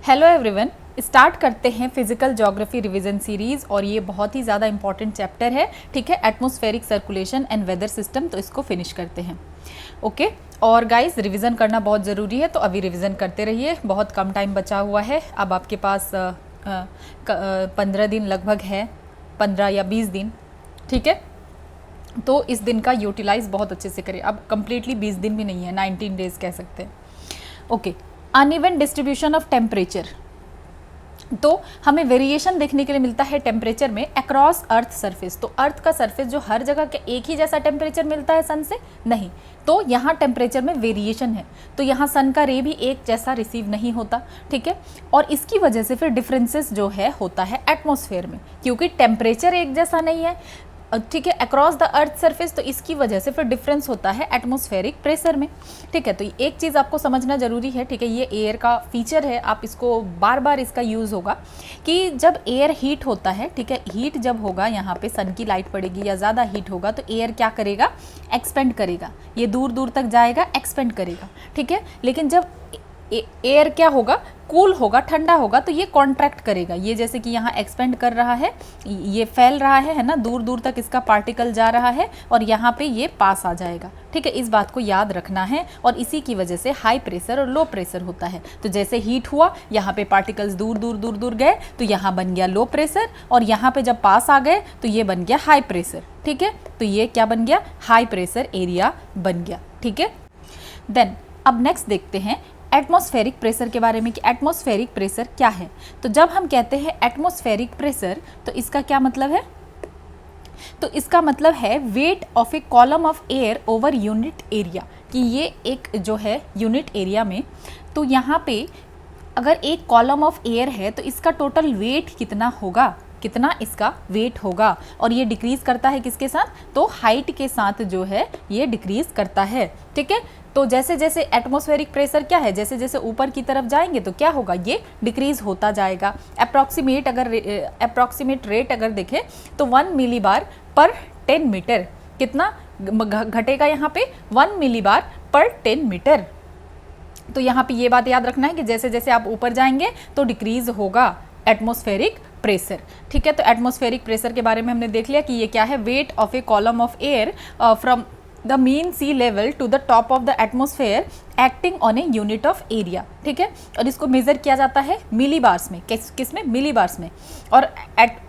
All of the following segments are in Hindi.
हेलो एवरीवन, स्टार्ट करते हैं फिजिकल ज्योग्राफी रिवीजन सीरीज और ये बहुत ही ज़्यादा इंपॉर्टेंट चैप्टर है। ठीक है, atmospheric circulation and weather system. तो इसको फिनिश करते हैं। ओके और गाइस, रिवीजन करना बहुत ज़रूरी है, तो अभी रिवीजन करते रहिए। बहुत कम टाइम बचा हुआ है, अब आपके पास 15 दिन लगभग है, 15 या 20 दिन। ठीक है, तो इस दिन का यूटिलाइज बहुत अच्छे से करें। अब कंप्लीटली 20 दिन भी नहीं है, 19 डेज कह सकते हैं। Okay, uneven distribution of temperature. तो हमें वेरिएशन देखने के लिए मिलता है टेम्परेचर में अक्रॉस अर्थ सरफेस। तो अर्थ का सरफेस जो हर जगह के एक ही जैसा टेम्परेचर मिलता है सन से, नहीं, तो यहाँ टेम्परेचर में वेरिएशन है। तो यहाँ सन का रे भी एक जैसा रिसीव नहीं होता। ठीक है, और इसकी वजह से फिर डिफरेंसेस जो है होता है एटमॉस्फेयर में, क्योंकि टेम्परेचर एक जैसा नहीं है। ठीक है, अक्रॉस द अर्थ सरफेस, तो इसकी वजह से फिर डिफरेंस होता है एटमॉस्फेरिक प्रेशर में। ठीक है, तो एक चीज़ आपको समझना जरूरी है। ठीक है, ये एयर का फीचर है, आप इसको बार बार इसका यूज़ होगा कि जब एयर हीट होता है, ठीक है, हीट जब होगा, यहाँ पे सन की लाइट पड़ेगी या ज़्यादा हीट होगा, तो एयर क्या करेगा, एक्सपेंड करेगा, ये दूर दूर तक जाएगा, एक्सपेंड करेगा। ठीक है, लेकिन जब एयर क्या होगा, कूल होगा, ठंडा होगा, तो ये कॉन्ट्रैक्ट करेगा। ये जैसे कि यहाँ एक्सपेंड कर रहा है, ये फैल रहा है ना, दूर दूर तक इसका पार्टिकल जा रहा है और यहाँ पे ये पास आ जाएगा। ठीक है, इस बात को याद रखना है, और इसी की वजह से हाई प्रेशर और लो प्रेशर होता है। तो जैसे हीट हुआ, यहाँ पे पार्टिकल्स दूर दूर दूर दूर गए, तो यहाँ बन गया लो प्रेशर, और यहाँ पे जब पास आ गए तो ये बन गया हाई प्रेशर। ठीक है, तो ये क्या बन गया, हाई प्रेशर एरिया बन गया। ठीक है, देन अब नेक्स्ट देखते हैं एटमॉस्फेरिक प्रेशर के बारे में कि एटमॉस्फेरिक प्रेशर क्या है। तो जब हम कहते हैं एटमॉस्फेरिक प्रेशर, तो इसका क्या मतलब है, तो इसका मतलब है weight of a column of air over unit area, कि ये एक जो है यूनिट एरिया में, तो यहाँ पे अगर एक कॉलम ऑफ एयर है तो इसका टोटल वेट कितना होगा, कितना इसका वेट होगा, और ये डिक्रीज करता है किसके साथ, तो हाइट के साथ जो है ये डिक्रीज करता है। ठीक है, तो जैसे जैसे एटमॉस्फेरिक प्रेशर क्या है, जैसे जैसे ऊपर की तरफ जाएंगे तो क्या होगा, ये डिक्रीज होता जाएगा। अप्रॉक्सीमेट रेट अगर देखें तो 1 मिलीबार पर 10 मीटर, कितना घटेगा यहाँ पे, 1 मिलीबार पर 10 मीटर। तो यहाँ पे ये बात याद रखना है कि जैसे जैसे आप ऊपर जाएंगे तो डिक्रीज होगा एटमॉस्फेरिक प्रेशर। ठीक है, तो एटमॉस्फेरिक प्रेशर के बारे में हमने देख लिया कि ये क्या है, weight of a column of air from the mean sea level to the top of the atmosphere acting on a unit of area. ठीक है, और इसको मेजर किया जाता है मिलीबार्स में, किस में, मिलीबार्स में। और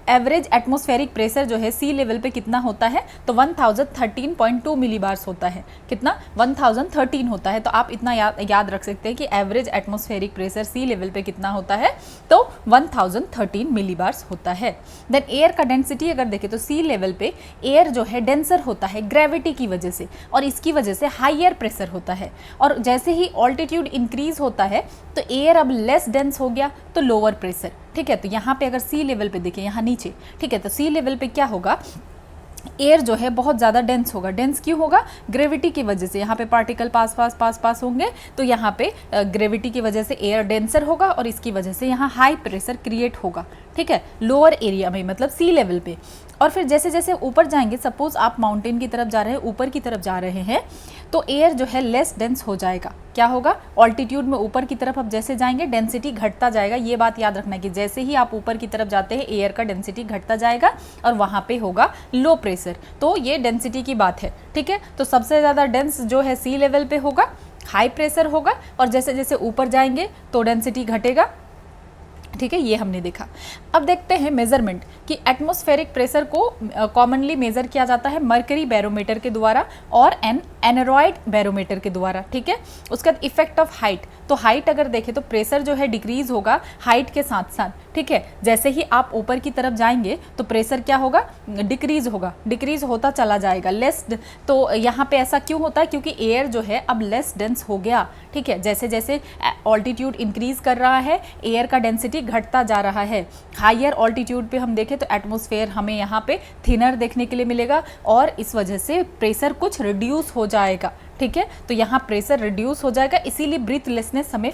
एवरेज एटमॉस्फेरिक प्रेशर जो है सी लेवल पे कितना होता है, तो 1013.2 मिलीबार्स होता है। कितना, 1013 होता है। तो आप इतना याद रख सकते हैं कि एवरेज एटमॉस्फेरिक प्रेशर सी लेवल पे कितना होता है, तो 1013 मिलीबार्स होता है। देन एयर का डेंसिटी अगर देखें तो सी लेवल पे एयर जो है डेंसर होता है ग्रेविटी की वजह से, और इसकी वजह से हायर प्रेशर होता है। और जैसे ही ऑल्टीट्यूड इंक्रीज होता है तो एयर अब लेस डेंस हो गया, तो लोअर प्रेशर। ठीक है, तो यहाँ पे अगर सी लेवल पे देखें, यहाँ नीचे, ठीक है, तो सी लेवल पे क्या होगा, एयर जो है बहुत ज़्यादा डेंस होगा। डेंस क्यों होगा, ग्रेविटी की वजह से। यहाँ पे पार्टिकल पास पास पास पास होंगे, तो यहाँ पे ग्रेविटी की वजह से एयर डेंसर होगा, और इसकी वजह से यहाँ हाई प्रेशर क्रिएट होगा। ठीक है, लोअर एरिया में, मतलब सी लेवल पे। और फिर जैसे जैसे ऊपर जाएंगे, सपोज आप माउंटेन की तरफ जा रहे हैं, ऊपर की तरफ जा रहे हैं, तो एयर जो है लेस डेंस हो जाएगा। क्या होगा, ऑल्टीट्यूड में ऊपर की तरफ आप जैसे जाएंगे डेंसिटी घटता जाएगा। ये बात याद रखना कि जैसे ही आप ऊपर की तरफ जाते हैं एयर का डेंसिटी घटता जाएगा, और वहाँ पे होगा लो प्रेशर। तो ये डेंसिटी की बात है। ठीक है, तो सबसे ज़्यादा डेंस जो है सी लेवल पे होगा, हाई प्रेशर होगा, और जैसे जैसे ऊपर जाएंगे तो डेंसिटी घटेगा। ठीक है, ये हमने देखा। अब देखते हैं मेजरमेंट कि एटमॉस्फेरिक प्रेशर को कॉमनली मेजर किया जाता है मर्करी बैरोमीटर के द्वारा और एनरॉइड बैरोमीटर के द्वारा। ठीक है, उसके बाद इफेक्ट ऑफ हाइट, तो हाइट अगर देखें तो प्रेशर जो है डिक्रीज होगा हाइट के साथ साथ। ठीक है, जैसे ही आप ऊपर की तरफ जाएंगे तो प्रेशर क्या होगा, डिक्रीज होगा, डिक्रीज होता चला जाएगा, लेस। तो यहाँ पे ऐसा क्यों होता है, क्योंकि एयर जो है अब लेस डेंस हो गया। ठीक है, जैसे जैसे ऑल्टीट्यूड इंक्रीज कर रहा है एयर का डेंसिटी घटता जा रहा है। हायर ऑल्टीट्यूड पे हम देखें तो एटमॉस्फेयर हमें यहाँ पे थिनर देखने के लिए मिलेगा, और इस वजह से प्रेशर कुछ रिड्यूस हो जाएगा। ठीक है, तो यहाँ प्रेशर रिड्यूस हो जाएगा, इसीलिए ब्रीथलेसनेस हमें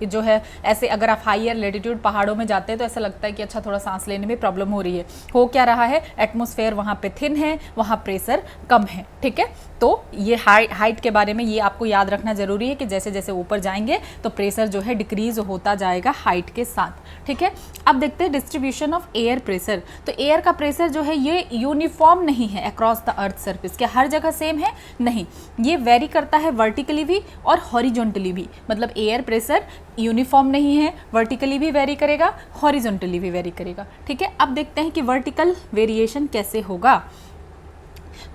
जो है ऐसे अगर आप हायर लेटीट्यूड पहाड़ों में जाते हैं तो ऐसा लगता है कि अच्छा थोड़ा सांस लेने में प्रॉब्लम हो रही है। हो क्या रहा है, एटमॉस्फेयर वहाँ पे थिन है, वहाँ प्रेशर कम है। ठीक है, तो ये हाइट के बारे में ये आपको याद रखना जरूरी है कि जैसे जैसे ऊपर जाएंगे तो प्रेशर जो है डिक्रीज होता जाएगा हाइट के साथ। ठीक है, अब देखते हैं डिस्ट्रीब्यूशन ऑफ एयर प्रेशर। तो एयर का प्रेशर जो है ये यूनिफॉर्म नहीं है अक्रॉस द अर्थ सरफेस। क्या हर जगह सेम है? नहीं, ये वेरी करता है वर्टिकली भी और हॉरिजॉन्टली भी। मतलब एयर प्रेशर यूनिफॉर्म नहीं है, वर्टिकली भी वेरी करेगा, हॉरिजॉन्टली भी वेरी करेगा। ठीक है, अब देखते हैं कि वर्टिकल वेरिएशन कैसे होगा।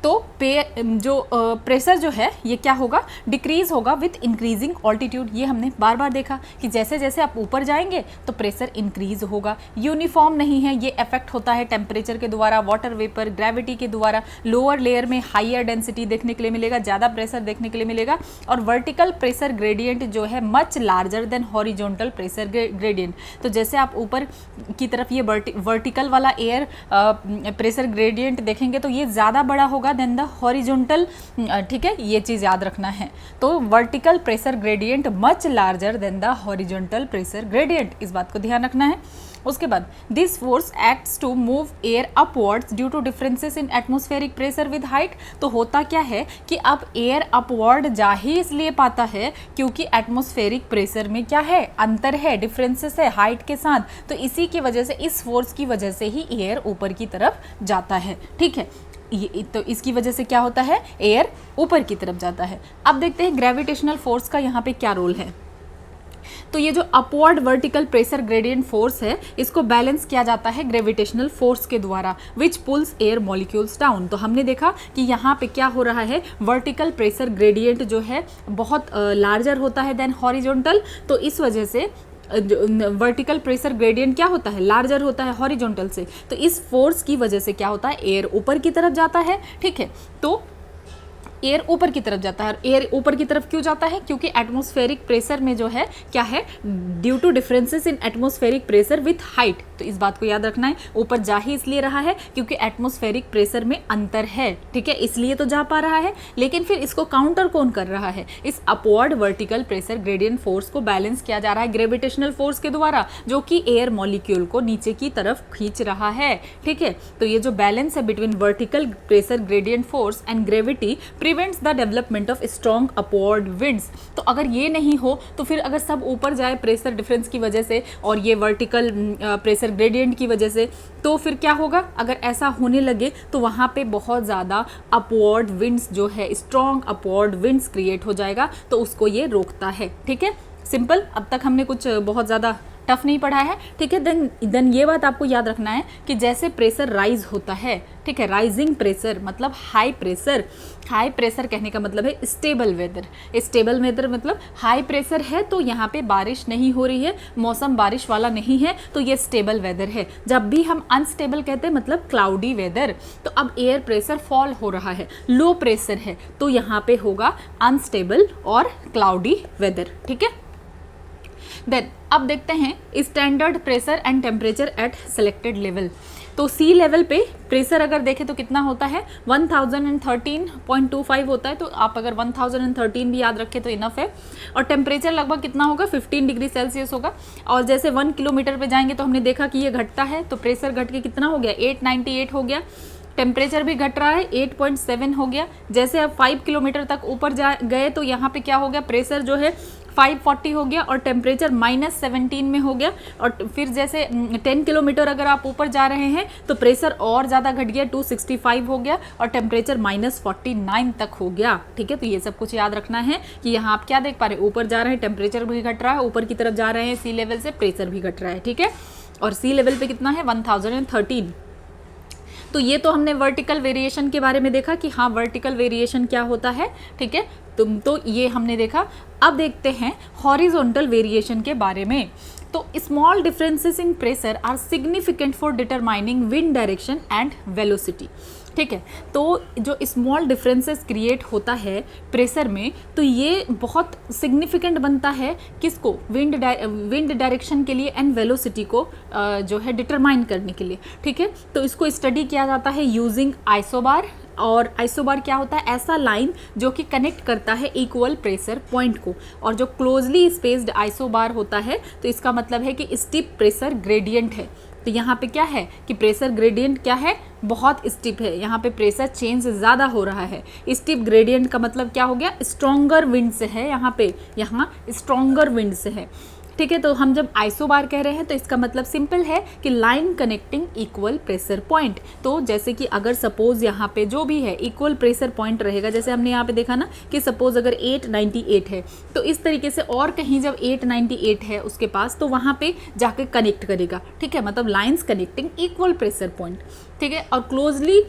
तो जो प्रेशर जो है ये क्या होगा, डिक्रीज होगा विथ इंक्रीजिंग ऑल्टीट्यूड। ये हमने बार बार देखा कि जैसे जैसे आप ऊपर जाएंगे तो प्रेशर इंक्रीज होगा। यूनिफॉर्म नहीं है, ये इफेक्ट होता है टेम्परेचर के द्वारा, वाटर वेपर, ग्रेविटी के द्वारा। लोअर लेयर में हाइयर डेंसिटी देखने के लिए मिलेगा, ज़्यादा प्रेशर देखने के लिए मिलेगा। और वर्टिकल प्रेशर ग्रेडियंट जो है much larger then horizontal pressure gradient. तो जैसे आप ऊपर की तरफ ये वर्टिकल वाला एयर प्रेशर ग्रेडियंट देखेंगे तो ये ज़्यादा बड़ा होगा देन द हॉरिजॉन्टल। ठीक है, ये चीज़ याद रखना है। तो vertical pressure gradient much larger than the horizontal pressure gradient, इस बात को ध्यान रखना है। उसके बाद this force acts to move air upwards due to differences in atmospheric pressure with height. तो होता क्या है कि अब एयर अपवर्ड जा ही इसलिए पाता है क्योंकि एटमॉस्फेरिक प्रेशर में क्या है, अंतर है, डिफरेंसेस है हाइट के साथ। तो इसी की वजह से, इस फोर्स की वजह से ही एयर ऊपर की तरफ जाता है। ठीक है, तो इसकी वजह से क्या होता है, एयर ऊपर की तरफ जाता है। अब देखते हैं ग्रेविटेशनल फोर्स का यहाँ पे क्या रोल है। तो ये जो upward vertical pressure gradient force है इसको बैलेंस किया जाता है ग्रेविटेशनल फोर्स के द्वारा, विच पुल्स एयर मॉलिक्यूल्स डाउन। तो हमने देखा कि यहाँ पे क्या हो रहा है, वर्टिकल प्रेशर ग्रेडियंट जो है बहुत लार्जर होता है देन हॉरिजॉन्टल। तो इस वजह से वर्टिकल प्रेशर ग्रेडियंट क्या होता है, लार्जर होता है हॉरिजॉन्टल से। तो इस फोर्स की वजह से क्या होता है, एयर ऊपर की तरफ जाता है। ठीक है, तो एयर ऊपर की तरफ जाता है। एयर ऊपर की तरफ क्यों जाता है, क्योंकि एटमॉस्फेरिक प्रेशर में जो है क्या है, due to differences in atmospheric pressure with height. तो इस बात को याद रखना है, ऊपर जा ही इसलिए रहा है क्योंकि एटमॉस्फेरिक प्रेशर में अंतर है। ठीक है, इसलिए तो जा पा रहा है। लेकिन फिर इसको काउंटर कौन कर रहा है, इस upward vertical pressure gradient force को बैलेंस किया जा रहा है ग्रेविटेशनल फोर्स के द्वारा, जो कि एयर मॉलिक्यूल को नीचे की तरफ खींच रहा है। ठीक है, तो ये जो बैलेंस है between vertical pressure gradient force and gravity prevents the development of strong upward winds. तो अगर ये नहीं हो तो फिर अगर सब ऊपर जाए प्रेशर डिफरेंस की वजह से और ये वर्टिकल प्रेशर ग्रेडियंट की वजह से, तो फिर क्या होगा, अगर ऐसा होने लगे तो वहाँ पे बहुत ज़्यादा अपवर्ड विंड्स जो है, स्ट्रॉन्ग अपवर्ड विंड्स क्रिएट हो जाएगा। तो उसको ये रोकता है। ठीक है, सिंपल। अब तक हमने कुछ बहुत ज़्यादा टफ नहीं पढ़ा है। ठीक है, देन ये बात आपको याद रखना है कि जैसे प्रेशर राइज होता है, ठीक है, राइजिंग प्रेशर मतलब हाई प्रेशर। हाई प्रेशर कहने का मतलब है स्टेबल वेदर। स्टेबल वेदर मतलब हाई प्रेशर है तो यहाँ पे बारिश नहीं हो रही है, मौसम बारिश वाला नहीं है, तो ये स्टेबल वेदर है। जब भी हम अनस्टेबल कहते हैं मतलब क्लाउडी वेदर। तो अब एयर प्रेशर फॉल हो रहा है, लो प्रेशर है, तो यहाँ पे होगा अनस्टेबल और क्लाउडी वेदर। ठीक है, देन अब देखते हैं standard pressure and temperature at selected level. तो सी लेवल पे प्रेशर अगर देखें तो कितना होता है, 1013.25 होता है। तो आप अगर 1013 भी याद रखें तो इनफ है। और टेम्परेचर लगभग कितना होगा, 15 डिग्री सेल्सियस होगा। और जैसे 1 किलोमीटर पे जाएंगे तो हमने देखा कि ये घटता है, तो प्रेशर घट के कितना हो गया, 898 हो गया। टेम्परेचर भी घट रहा है, 8.7 हो गया। जैसे अब 5 किलोमीटर तक ऊपर जा गए तो यहाँ पे क्या हो गया, प्रेशर जो है 540 हो गया और टेम्परेचर -17 में हो गया। और फिर जैसे 10 किलोमीटर अगर आप ऊपर जा रहे हैं तो प्रेशर और ज़्यादा घट गया, 265 हो गया और टेम्परेचर -49 तक हो गया। ठीक है, तो ये सब कुछ याद रखना है कि यहाँ आप क्या देख पा रहे हैं, ऊपर जा रहे हैं टेम्परेचर भी घट रहा है, ऊपर की तरफ जा रहे हैं सी लेवल से प्रेशर भी घट रहा है। ठीक है, और सी लेवल पे कितना है, 1013। तो ये तो हमने वर्टिकल वेरिएशन के बारे में देखा कि हाँ वर्टिकल वेरिएशन क्या होता है। ठीक है, तो ये हमने देखा। अब देखते हैं हॉरिजॉन्टल वेरिएशन के बारे में। तो small differences in pressure are significant for determining wind direction and velocity. ठीक है, तो जो स्मॉल डिफरेंसेस क्रिएट होता है प्रेशर में, तो ये बहुत सिग्निफिकेंट बनता है किसको, विंड डायरेक्शन के लिए एंड वेलोसिटी को जो है डिटरमाइन करने के लिए। ठीक है, तो इसको स्टडी किया जाता है यूजिंग आइसोबार और आइसोबार क्या होता है, ऐसा लाइन जो कि कनेक्ट करता है इक्वल प्रेशर पॉइंट को। और जो क्लोजली स्पेस्ड आइसोबार होता है तो इसका मतलब है कि स्टीप प्रेशर ग्रेडियंट है। तो यहाँ पे क्या है कि प्रेशर ग्रेडियंट क्या है, बहुत स्टीप है, यहाँ पे प्रेशर चेंज ज़्यादा हो रहा है। स्टीप ग्रेडियंट का मतलब क्या हो गया, स्ट्रॉन्गर विंड से है, यहाँ पे यहाँ स्ट्रॉन्गर विंड से है। ठीक है, तो हम जब आइसोबार कह रहे हैं तो इसका मतलब सिंपल है कि line connecting equal pressure point. तो जैसे कि अगर सपोज यहाँ पे जो भी है इक्वल प्रेशर पॉइंट रहेगा, जैसे हमने यहाँ पे देखा ना कि सपोज अगर 898 है तो इस तरीके से और कहीं जब 898 है उसके पास तो वहाँ पे जाके कनेक्ट करेगा। ठीक है, मतलब lines connecting equal pressure point. ठीक है, और क्लोजली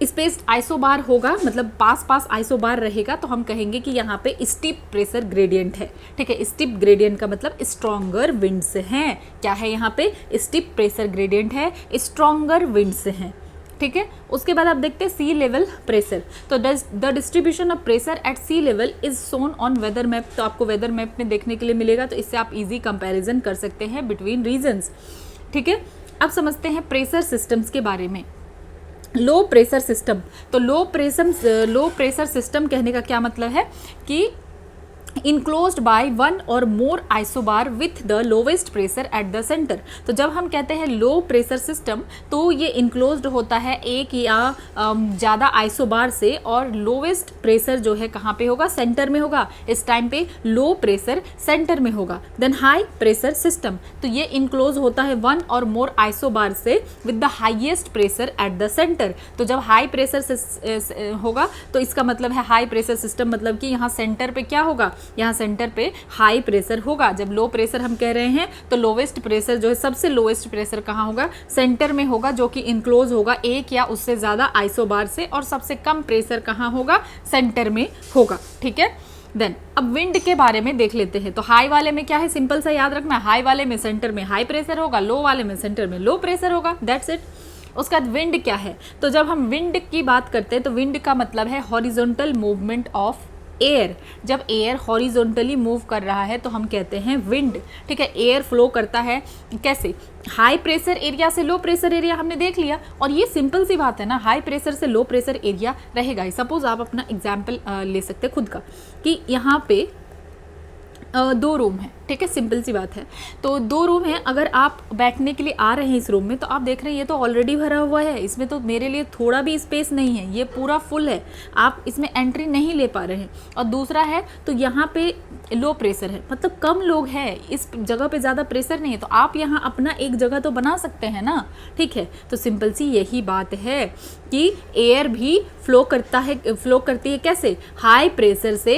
स्पेस्ड आइसोबार होगा, मतलब पास पास आइसोबार रहेगा तो हम कहेंगे कि यहाँ पे स्टीप प्रेशर ग्रेडियंट है। ठीक है, स्टीप ग्रेडियंट का मतलब स्ट्रॉन्गर विंड्स हैं। क्या है यहाँ पे, स्टीप प्रेशर ग्रेडियंट है, स्ट्रॉन्गर विंड्स हैं। ठीक है, उसके बाद आप देखते हैं सी लेवल प्रेशर। तो the distribution of pressure at sea level is shown on weather map. तो आपको वेदर मैप में देखने के लिए मिलेगा, तो इससे आप इजी कंपैरिजन कर सकते हैं बिटवीन रीजन्स। ठीक है, अब समझते हैं प्रेशर सिस्टम्स के बारे में। लो प्रेशर सिस्टम, तो लो प्रेशर सिस्टम कहने का क्या मतलब है कि इनक्लोज्ड बाय वन और more isobar with the lowest pressure at the centre. तो जब हम कहते हैं लो प्रेशर सिस्टम तो ये इनक्लोज्ड होता है एक या ज़्यादा आइसोबार से, और लोवेस्ट प्रेशर जो है कहाँ पे होगा, सेंटर में होगा। इस टाइम पे लो प्रेशर सेंटर में होगा। देन हाई प्रेशर सिस्टम, तो ये इनक्लोज होता है वन और मोर आइसोबार से with the highest pressure at the centre. तो जब हाई प्रेशर होगा तो इसका मतलब है हाई प्रेशर सिस्टम, मतलब कि यहाँ सेंटर पे क्या होगा, यहाँ सेंटर पे हाई प्रेशर होगा। जब लो प्रेशर हम कह रहे हैं तो लोवेस्ट प्रेशर जो है, सबसे लोवेस्ट प्रेशर कहाँ होगा, सेंटर में होगा, जो कि इनक्लोज होगा एक या उससे ज़्यादा आइसोबार से, और सबसे कम प्रेशर कहाँ होगा, सेंटर में होगा। ठीक है, देन अब विंड के बारे में देख लेते हैं। तो हाई वाले में क्या है, सिंपल सा याद रखना, हाई वाले में सेंटर में हाई प्रेशर होगा, लो वाले में सेंटर में लो प्रेशर होगा, दैट्स इट। उसके बाद विंड क्या है, तो जब हम विंड की बात करते हैं तो विंड का मतलब है हॉरिजॉन्टल मूवमेंट ऑफ एयर। जब एयर हॉरिजॉन्टली मूव कर रहा है तो हम कहते हैं विंड। ठीक है, एयर फ्लो करता है कैसे, हाई प्रेशर एरिया से लो प्रेशर एरिया, हमने देख लिया। और ये सिंपल सी बात है ना, हाई प्रेशर से लो प्रेशर एरिया रहेगा ही। सपोज आप अपना एग्जाम्पल ले सकते हैं खुद का कि यहाँ पे 2 रूम है। ठीक है, सिंपल सी बात है। तो 2 रूम है, अगर आप बैठने के लिए आ रहे हैं इस रूम में तो आप देख रहे हैं ये तो ऑलरेडी भरा हुआ है, इसमें तो मेरे लिए थोड़ा भी स्पेस नहीं है, ये पूरा फुल है, आप इसमें एंट्री नहीं ले पा रहे हैं। और दूसरा है तो यहाँ पे लो प्रेशर है, मतलब कम लोग हैं, इस जगह पे ज़्यादा प्रेशर नहीं है, तो आप यहाँ अपना एक जगह तो बना सकते हैं ना। ठीक है, तो सिंपल सी यही बात है कि एयर भी फ्लो करती है कैसे, हाई प्रेशर से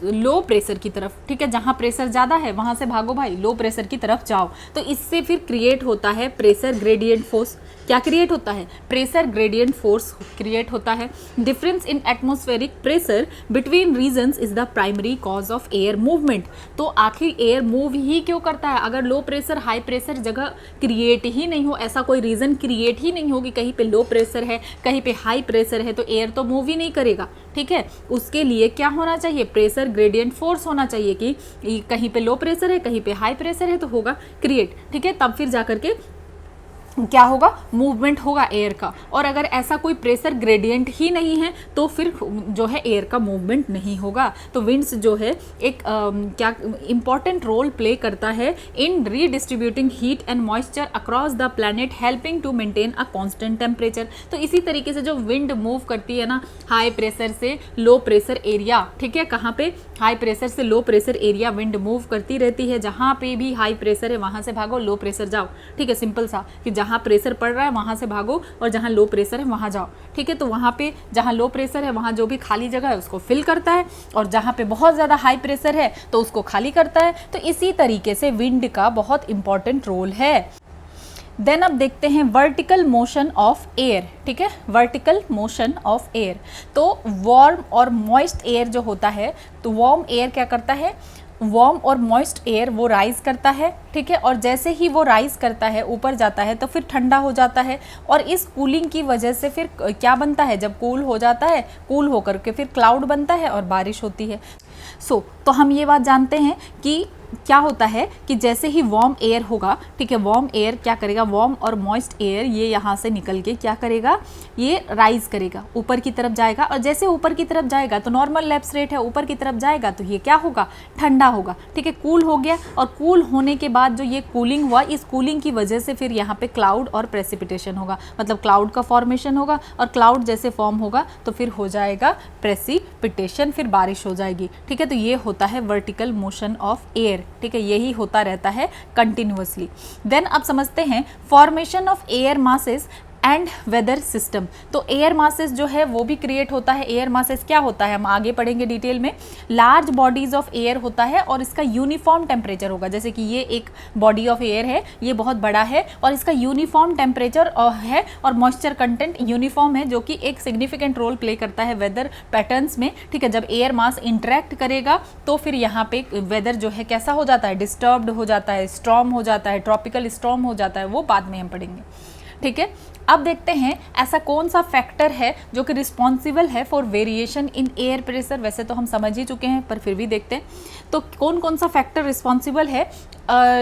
लो प्रेशर की तरफ। ठीक है, जहाँ प्रेशर ज़्यादा है वहाँ से भागो भाई, लो प्रेशर की तरफ जाओ। तो इससे फिर क्रिएट होता है प्रेशर ग्रेडियंट फोर्स। क्या क्रिएट होता है, प्रेशर ग्रेडियंट फोर्स क्रिएट होता है। Difference in atmospheric pressure between regions is the primary cause of air movement. तो आखिर एयर मूव ही क्यों करता है, अगर लो प्रेशर हाई प्रेशर जगह क्रिएट ही नहीं हो, ऐसा कोई रीज़न क्रिएट ही नहीं हो कि कहीं पे लो प्रेशर है कहीं पे हाई प्रेशर है, तो एयर तो मूव ही नहीं करेगा। ठीक है, उसके लिए क्या होना चाहिए, प्रेशर ग्रेडियंट फोर्स होना चाहिए कि कहीं पे लो प्रेशर है कहीं पे हाई प्रेशर है तो होगा क्रिएट। ठीक है, तब फिर जाकर के क्या होगा, मूवमेंट होगा एयर का। और अगर ऐसा कोई प्रेशर ग्रेडियंट ही नहीं है तो फिर जो है एयर का मूवमेंट नहीं होगा। तो विंड्स जो है एक क्या इंपॉर्टेंट रोल प्ले करता है in redistributing heat and moisture across the planet, helping to maintain a constant temperature. तो इसी तरीके से जो विंड मूव करती है ना, हाई प्रेशर से लो प्रेशर एरिया, ठीक है, कहाँ पे, हाई प्रेशर से लो प्रेशर एरिया विंड मूव करती रहती है। जहाँ पे भी हाई प्रेशर है वहाँ से भागो, लो प्रेशर जाओ। ठीक है, सिंपल सा कि जहाँ प्रेशर पड़ रहा है वहाँ से भागो और जहाँ लो प्रेशर है वहाँ जाओ। ठीक है, तो वहाँ पे जहाँ लो प्रेशर है वहाँ जो भी खाली जगह है उसको फिल करता है, और जहाँ पे बहुत ज़्यादा हाई प्रेशर है तो उसको खाली करता है। तो इसी तरीके से विंड का बहुत इंपॉर्टेंट रोल है। देन अब देखते हैं वर्टिकल मोशन ऑफ एयर। ठीक है, वर्टिकल मोशन ऑफ एयर, तो वार्म और मॉइस्ट एयर जो होता है, तो वार्म एयर क्या करता है, वार्म और मॉइस्ट एयर वो राइज करता है। ठीक है, और जैसे ही वो राइज करता है ऊपर जाता है तो फिर ठंडा हो जाता है, और इस कूलिंग की वजह से फिर क्या बनता है, जब कूल हो जाता है, कूल होकर के फिर क्लाउड बनता है और बारिश होती है। तो हम ये बात जानते हैं कि क्या होता है कि जैसे ही वार्म एयर होगा, ठीक है, वार्म एयर क्या करेगा, वार्म और मॉइस्ट एयर ये यहाँ से निकल के क्या करेगा, ये राइज करेगा, ऊपर की तरफ जाएगा, और जैसे ऊपर की तरफ जाएगा तो नॉर्मल लैप्स रेट है, ऊपर की तरफ जाएगा तो ये क्या होगा, ठंडा होगा, ठीक है, कूल हो गया। और कूल होने के बाद जो ये कूलिंग हुआ, इस कूलिंग की वजह से फिर यहाँ पे क्लाउड और प्रेसिपिटेशन होगा, मतलब क्लाउड का फॉर्मेशन होगा, और क्लाउड जैसे फॉर्म होगा तो फिर हो जाएगा प्रेसिपिटेशन, फिर बारिश हो जाएगी, ठीक है। तो ये होता है वर्टिकल मोशन ऑफ एयर, ठीक है, यही होता रहता है कंटिन्यूअसली। देन अब समझते हैं formation of air masses and weather system. तो एयर मासेस जो है वो भी क्रिएट होता है। एयर मासेस क्या होता है हम आगे पढ़ेंगे डिटेल में। लार्ज बॉडीज ऑफ एयर होता है और इसका यूनिफॉर्म टेम्परेचर होगा, जैसे कि ये एक बॉडी ऑफ एयर है, ये बहुत बड़ा है और इसका यूनिफॉर्म टेम्परेचर है और मॉइस्चर कंटेंट यूनिफॉर्म है, जो कि एक सिग्निफिकेंट रोल प्ले करता है वेदर पैटर्न्स में, ठीक है। जब एयर मास इंटरेक्ट करेगा तो फिर यहाँ पे वेदर जो है कैसा हो जाता है, डिस्टर्ब्ड हो जाता है, स्टॉर्म हो जाता है, ट्रॉपिकल स्टॉर्म हो जाता है, वो बाद में हम पढ़ेंगे, ठीक है। अब देखते हैं ऐसा कौन सा फैक्टर है जो कि रिस्पॉन्सिबल है for variation in air pressure. वैसे तो हम समझ ही चुके हैं पर फिर भी देखते हैं, तो कौन कौन सा फैक्टर रिस्पॉन्सिबल है,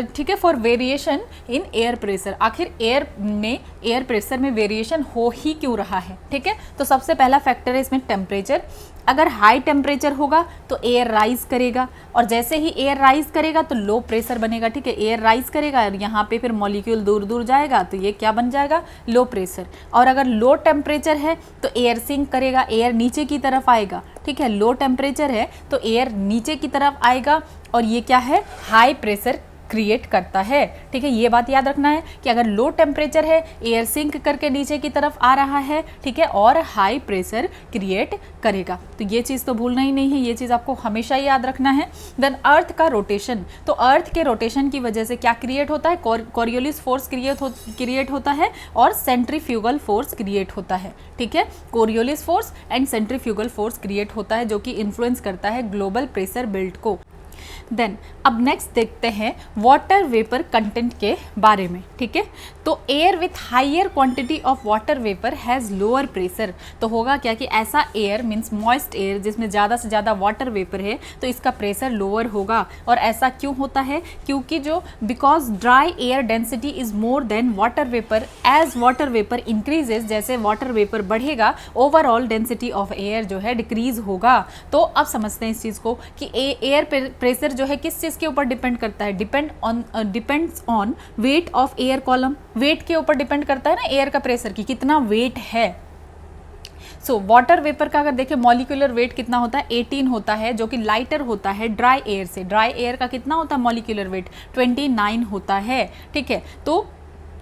ठीक है, for variation in air pressure. आखिर एयर प्रेशर में वेरिएशन हो ही क्यों रहा है, ठीक है। तो सबसे पहला फैक्टर है इसमें टेम्परेचर। अगर हाई टेम्परेचर होगा तो एयर राइज करेगा, और जैसे ही एयर राइज करेगा तो लो प्रेशर बनेगा, ठीक है। एयर राइज करेगा और यहाँ पे फिर मॉलिक्यूल दूर दूर जाएगा तो ये क्या बन जाएगा, लो प्रेशर। और अगर लो टेम्परेचर है तो एयर सिंक करेगा, एयर नीचे की तरफ आएगा, ठीक है। लो टेम्परेचर है तो एयर नीचे की तरफ आएगा और ये क्या है, हाई प्रेशर क्रिएट करता है, ठीक है। ये बात याद रखना है कि अगर लो टेम्परेचर है, एयर सिंक करके नीचे की तरफ आ रहा है, ठीक है, और हाई प्रेशर क्रिएट करेगा। तो ये चीज़ तो भूलना ही नहीं है, ये चीज़ आपको हमेशा याद रखना है। देन अर्थ का रोटेशन, तो अर्थ के रोटेशन की वजह से क्या क्रिएट होता है, कोरियोलिस फोर्स क्रिएट होता है और सेंट्रीफ्यूगल फोर्स क्रिएट होता है, ठीक है। Coriolis force and centrifugal force create होता है जो कि इन्फ्लुएंस करता है ग्लोबल प्रेशर बेल्ट को। देन अब नेक्स्ट देखते हैं वाटर वेपर कंटेंट के बारे में, ठीक है। तो air with higher quantity of water vapour has lower pressure. तो होगा क्या कि ऐसा एयर मीन्स मॉइस्ट एयर जिसमें ज़्यादा से ज़्यादा वाटर वेपर है तो इसका प्रेशर लोअर होगा। और ऐसा क्यों होता है, क्योंकि जो because dry air density is more than water vapour. As water vapour increases, जैसे वाटर वेपर बढ़ेगा ओवरऑल डेंसिटी ऑफ एयर जो है डिक्रीज होगा। तो अब समझते हैं इस चीज़ को कि एयर प्रेशर जो है किस चीज़ के ऊपर डिपेंड करता है, depends on weight of air column. Weight के ऊपर डिपेंड करता है ना एयर का प्रेशर की कितना वेट है। सो वाटर वेपर का अगर देखें मॉलिक्यूलर वेट कितना होता है, 18 होता है, जो कि लाइटर होता है ड्राई एयर से। ड्राई एयर का कितना होता है मॉलिक्यूलर वेट, 29 होता है, ठीक है। तो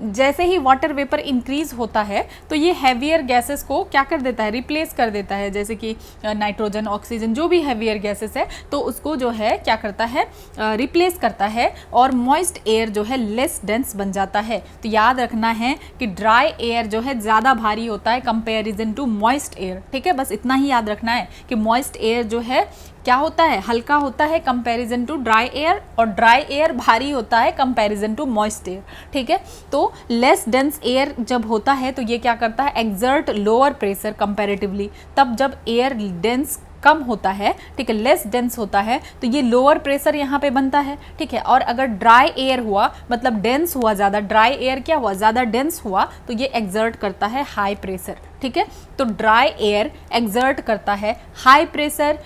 जैसे ही वाटर वेपर इंक्रीज होता है तो ये हैवियर गैसेस को क्या कर देता है, रिप्लेस कर देता है, जैसे कि नाइट्रोजन, ऑक्सीजन, जो भी हैवियर गैसेस है तो उसको जो है क्या करता है, रिप्लेस करता है, और मॉइस्ट एयर जो है लेस डेंस बन जाता है। तो याद रखना है कि ड्राई एयर जो है ज़्यादा भारी होता है कंपेरिजन टू मॉइस्ट एयर, ठीक है। बस इतना ही याद रखना है कि मॉइस्ट एयर जो है क्या होता है, हल्का होता है कंपैरिजन टू ड्राई एयर, और ड्राई एयर भारी होता है कंपैरिजन टू मॉइस्ट एयर, ठीक है। तो लेस डेंस एयर जब होता है तो ये क्या करता है, एक्सर्ट लोअर प्रेशर कंपैरेटिवली। तब जब एयर डेंस कम होता है, ठीक है, लेस डेंस होता है, तो ये लोअर प्रेशर यहाँ पे बनता है, ठीक है। और अगर ड्राई एयर हुआ मतलब डेंस हुआ ज़्यादा, ड्राई एयर क्या हुआ, ज़्यादा डेंस हुआ, तो ये एक्सर्ट करता है हाई प्रेशर, ठीक है। तो ड्राई एयर एक्सर्ट करता है हाई प्रेशर,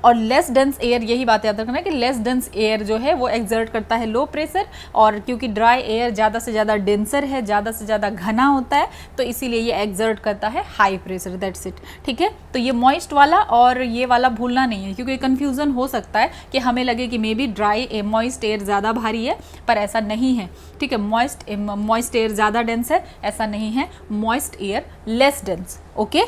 और लेस डेंस एयर, यही बात याद रखना है कि लेस डेंस एयर जो है वो एक्सर्ट करता है लो प्रेशर, और क्योंकि ड्राई एयर ज़्यादा से ज़्यादा डेंसर है, ज़्यादा से ज़्यादा घना होता है, तो इसीलिए ये एक्सर्ट करता है हाई प्रेशर, दैट्स इट, ठीक है। तो ये मॉइस्ट वाला और ये वाला भूलना नहीं है, क्योंकि कन्फ्यूज़न हो सकता है कि हमें लगे कि मे बी मॉइस्ट एयर ज़्यादा भारी है, पर ऐसा नहीं है, ठीक है। मॉइस्ट एयर ज़्यादा डेंस है, ऐसा नहीं है, moist air less dense, okay.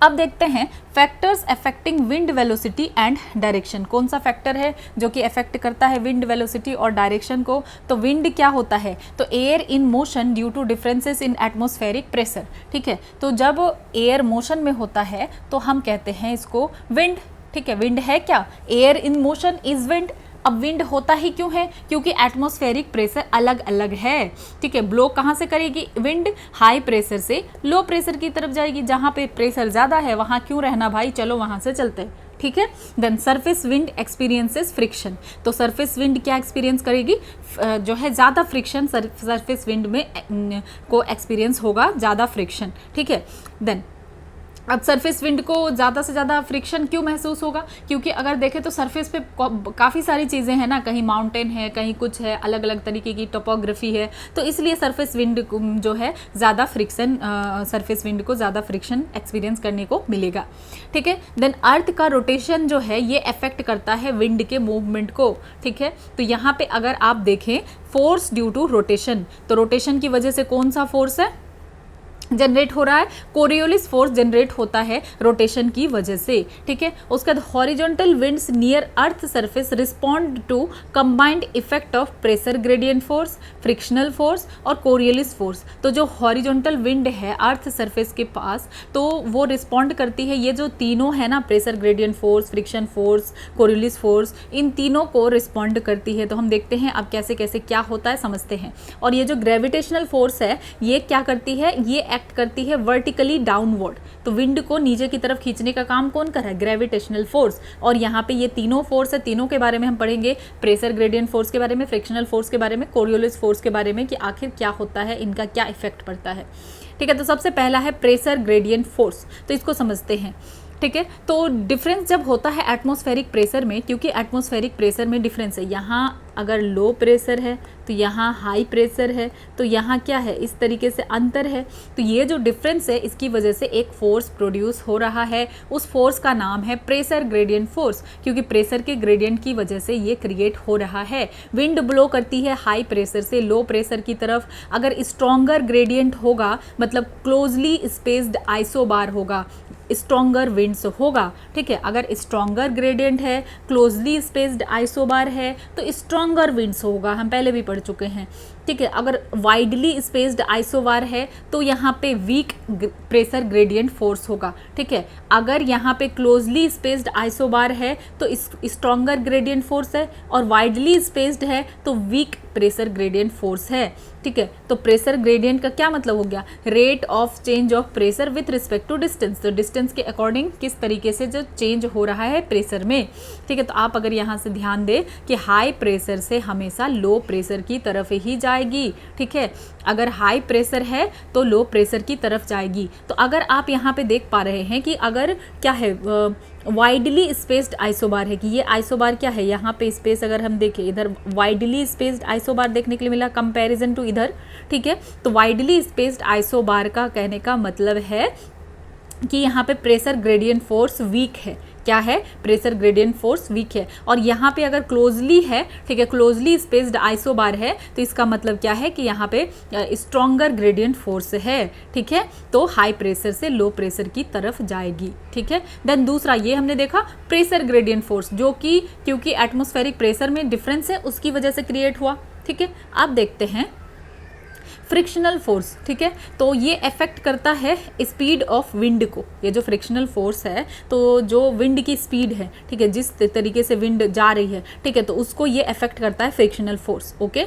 अब देखते हैं factors affecting wind velocity and direction. कौन सा फैक्टर है जो कि अफेक्ट करता है विंड वेलोसिटी और डायरेक्शन को। तो विंड क्या होता है, तो air in motion due to differences in atmospheric pressure, ठीक है। तो जब एयर मोशन में होता है तो हम कहते हैं इसको विंड, ठीक है। विंड है क्या, air in motion is wind. अब विंड होता ही क्यों है, क्योंकि एटमॉस्फेरिक प्रेशर अलग अलग है, ठीक है। ब्लो कहाँ से करेगी विंड, हाई प्रेशर से लो प्रेशर की तरफ जाएगी। जहाँ पे प्रेशर ज़्यादा है वहाँ क्यों रहना भाई, चलो वहाँ से चलते हैं, ठीक है। Then surface wind experiences friction, तो सरफेस विंड क्या एक्सपीरियंस करेगी, जो है ज़्यादा फ्रिक्शन सरफेस विंड में को एक्सपीरियंस होगा, ज़्यादा फ्रिक्शन, ठीक है। देन अब सरफेस विंड को ज़्यादा से ज़्यादा फ्रिक्शन क्यों महसूस होगा, क्योंकि अगर देखें तो सरफेस पे काफ़ी सारी चीज़ें हैं ना, कहीं माउंटेन है, कहीं कुछ है, अलग अलग तरीके की टोपोग्राफी है, तो इसलिए सरफेस विंड जो है ज़्यादा फ्रिक्शन, सरफेस विंड को ज़्यादा फ्रिक्शन एक्सपीरियंस करने को मिलेगा, ठीक है। देन अर्थ का रोटेशन जो है ये अफेक्ट करता है विंड के मूवमेंट को, ठीक है। तो यहाँ पे अगर आप देखें फोर्स ड्यू टू रोटेशन, तो रोटेशन की वजह से कौन सा फोर्स है जनरेट हो रहा है, कोरियोलिस फोर्स जनरेट होता है रोटेशन की वजह से, ठीक है। उसके बाद horizontal winds near earth surface respond to combined effect of pressure gradient force, frictional force और कोरियोलिस फोर्स। तो जो हॉरिजॉन्टल विंड है अर्थ सरफेस के पास, तो वो रिस्पॉन्ड करती है, ये जो तीनों है ना, pressure gradient force, friction force, Coriolis force, इन तीनों को रिस्पॉन्ड करती है। तो हम देखते हैं अब कैसे कैसे क्या होता है, समझते हैं। और ये जो ग्रेविटेशनल फोर्स है ये क्या करती है, ये एक्ट करती है वर्टिकली डाउनवर्ड, तो विंड को नीचे की तरफ खींचने का काम कौन कर रहा है, ग्रेविटेशनल फोर्स। और यहाँ पे ये तीनों फोर्स है, तीनों के बारे में हम पढ़ेंगे, प्रेशर ग्रेडियंट फोर्स के बारे में, फ्रिक्शनल फोर्स के बारे में, कोरियोलिस फोर्स के बारे में, कि आखिर क्या होता है, इनका क्या इफेक्ट पड़ता है, ठीक है। तो सबसे पहला है प्रेशर ग्रेडियंट फोर्स, तो इसको समझते हैं, ठीक है। तो डिफरेंस जब होता है एटमॉस्फेरिक प्रेशर में, क्योंकि एटमॉस्फेरिक प्रेशर में डिफरेंस है, यहाँ अगर लो प्रेशर है तो यहाँ हाई प्रेशर है, तो यहाँ क्या है, इस तरीके से अंतर है। तो ये जो डिफरेंस है इसकी वजह से एक फोर्स प्रोड्यूस हो रहा है, उस फोर्स का नाम है प्रेशर ग्रेडियंट फोर्स, क्योंकि प्रेशर के ग्रेडियंट की वजह से ये क्रिएट हो रहा है। विंड ब्लो करती है हाई प्रेशर से लो प्रेशर की तरफ, अगर स्ट्रॉन्गर ग्रेडियंट होगा मतलब क्लोजली स्पेस्ड आइसोबार होगा, स्ट्रॉन्गर विंड्स होगा, ठीक है। अगर स्ट्रॉन्गर ग्रेडियंट है, क्लोजली स्पेस्ड आइसोबार है, तो स्ट्रॉन्गर विंड्स होगा, हम पहले भी पढ़ चुके हैं, ठीक है। अगर वाइडली स्पेस्ड आइसोबार है तो यहाँ पे वीक प्रेशर ग्रेडियंट फोर्स होगा, ठीक है। अगर यहाँ पे क्लोजली स्पेस्ड आइसोबार है तो स्ट्रॉन्गर ग्रेडियंट फोर्स है, और वाइडली स्पेस्ड है तो वीक प्रेशर ग्रेडियंट फोर्स है, ठीक है। तो प्रेशर ग्रेडियंट का क्या मतलब हो गया, rate of change of pressure with respect to distance, तो डिस्टेंस के अकॉर्डिंग किस तरीके से जो चेंज हो रहा है प्रेशर में, ठीक है। तो आप अगर यहाँ से ध्यान दें कि हाई प्रेशर से हमेशा लो प्रेशर की तरफ ही जाएगी, ठीक है। अगर हाई प्रेशर है तो लो प्रेशर की तरफ जाएगी। तो अगर आप यहाँ पे देख पा रहे हैं कि अगर क्या है, वाइडली स्पेस्ड आइसोबार है, कि ये आइसोबार क्या है, यहाँ पे स्पेस अगर हम देखें, इधर वाइडली स्पेस्ड आइसोबार देखने के लिए मिला कंपैरिजन टू इधर, ठीक है। तो वाइडली स्पेस्ड आइसोबार का कहने का मतलब है कि यहाँ पे प्रेशर ग्रेडियंट फोर्स वीक है, क्या है, प्रेशर ग्रेडियंट फोर्स वीक है। और यहाँ पे अगर क्लोजली है, ठीक है, क्लोजली स्पेस्ड आइसोबार है, तो इसका मतलब क्या है कि यहाँ पे स्ट्रॉन्गर ग्रेडियंट फोर्स है, ठीक है। तो हाई प्रेशर से लो प्रेशर की तरफ जाएगी, ठीक है। देन दूसरा ये हमने देखा प्रेशर ग्रेडियंट फोर्स, जो कि क्योंकि एटमॉस्फेरिक प्रेशर में डिफरेंस है उसकी वजह से क्रिएट हुआ, ठीक है। अब देखते हैं फ्रिक्शनल फोर्स, ठीक है। तो ये अफेक्ट करता है स्पीड ऑफ विंड को, ये जो फ्रिक्शनल फोर्स है, तो जो विंड की स्पीड है, ठीक है, जिस तरीके से विंड जा रही है, ठीक है, तो उसको ये अफेक्ट करता है फ्रिक्शनल फोर्स, ओके।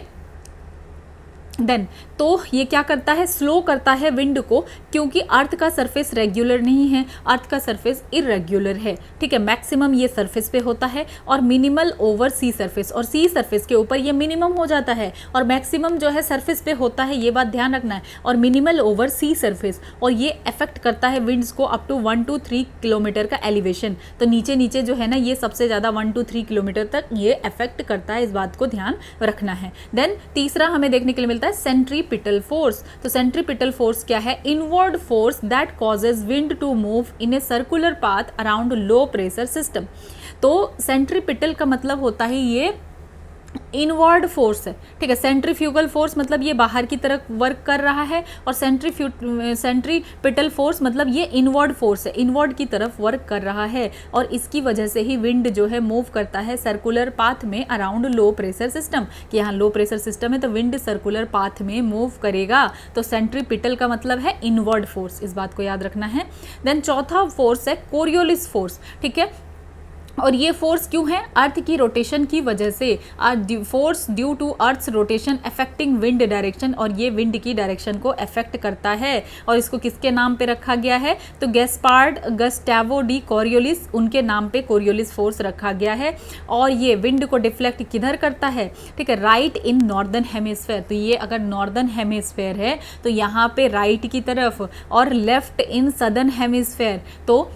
देन तो ये क्या करता है, स्लो करता है विंड को, क्योंकि अर्थ का सरफेस रेगुलर नहीं है, अर्थ का सरफेस इरेगुलर है, ठीक है। मैक्सिमम ये सरफेस पे होता है और मिनिमल ओवर सी सरफेस, और सी सरफेस के ऊपर ये मिनिमम हो जाता है, और मैक्सिमम जो है सरफेस पे होता है, ये बात ध्यान रखना है, और मिनिमल ओवर सी सरफेस। और ये अफेक्ट करता है विंड्स को अप टू 1 to 3 किलोमीटर का एलिवेशन, तो नीचे नीचे जो है ना, ये सबसे ज़्यादा 1 to 3 किलोमीटर तक ये अफेक्ट करता है, इस बात को ध्यान रखना है। देन तीसरा हमें देखने के लिए मिलता है सेंट्रीपिटल फोर्स। तो सेंट्रीपिटल फोर्स क्या है, inward force that causes wind to move in a circular path around low pressure system. तो सेंट्रीपिटल का मतलब होता है ये इनवर्ड फोर्स है, ठीक है। सेंट्रीफ्यूगल फोर्स मतलब ये बाहर की तरफ वर्क कर रहा है, और सेंट्रीपिटल फोर्स मतलब ये इनवर्ड फोर्स है, इनवर्ड की तरफ वर्क कर रहा है, और इसकी वजह से ही विंड जो है मूव करता है सर्कुलर पाथ में अराउंड लो प्रेशर सिस्टम, कि यहाँ लो प्रेशर सिस्टम है तो विंड सर्कुलर पाथ में मूव करेगा। तो सेंट्रीपिटल का मतलब है इनवर्ड फोर्स, इस बात को याद रखना है। देन चौथा फोर्स है कोरियोलिस फोर्स, ठीक है। और ये फोर्स क्यों है? अर्थ की रोटेशन की वजह से, force due to earth's rotation affecting wind direction, और ये विंड की डायरेक्शन को अफेक्ट करता है। और इसको किसके नाम पे रखा गया है? तो गैस्पार्ड गस्टावो डी कोरियोलिस, उनके नाम पे कोरियोलिस फोर्स रखा गया है। और ये विंड को डिफ्लेक्ट किधर करता है? ठीक है, राइट इन नॉर्दर्न हेमिस्फेयर। तो ये अगर नॉर्दर्न हेमिस्फेयर है तो यहाँ पे राइट की तरफ, और लेफ्ट इन सदर्न हेमिस्फेयर, तो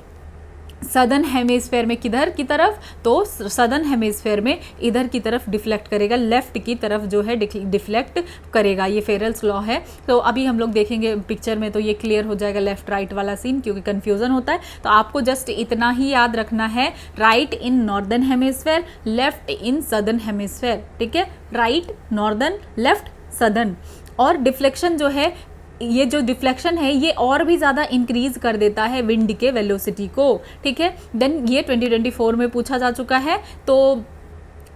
सदर्न हेमिस्फेयर में किधर की तरफ? तो सदर्न हेमिस्फेयर में इधर की तरफ डिफ्लेक्ट करेगा, लेफ्ट की तरफ जो है डिफ्लेक्ट करेगा। ये फेरेल्स लॉ है। तो अभी हम लोग देखेंगे पिक्चर में तो ये क्लियर हो जाएगा लेफ्ट राइट वाला सीन, क्योंकि कन्फ्यूजन होता है। तो आपको जस्ट इतना ही याद रखना है, right in northern hemisphere, left in southern hemisphere. ठीक है, राइट, नॉर्दर्न, लेफ्ट, सदर्न। और डिफ्लेक्शन जो है, ये जो डिफ्लेक्शन है ये और भी ज़्यादा इंक्रीज कर देता है विंड के वेलोसिटी को। ठीक है, देन ये 2024 में पूछा जा चुका है। तो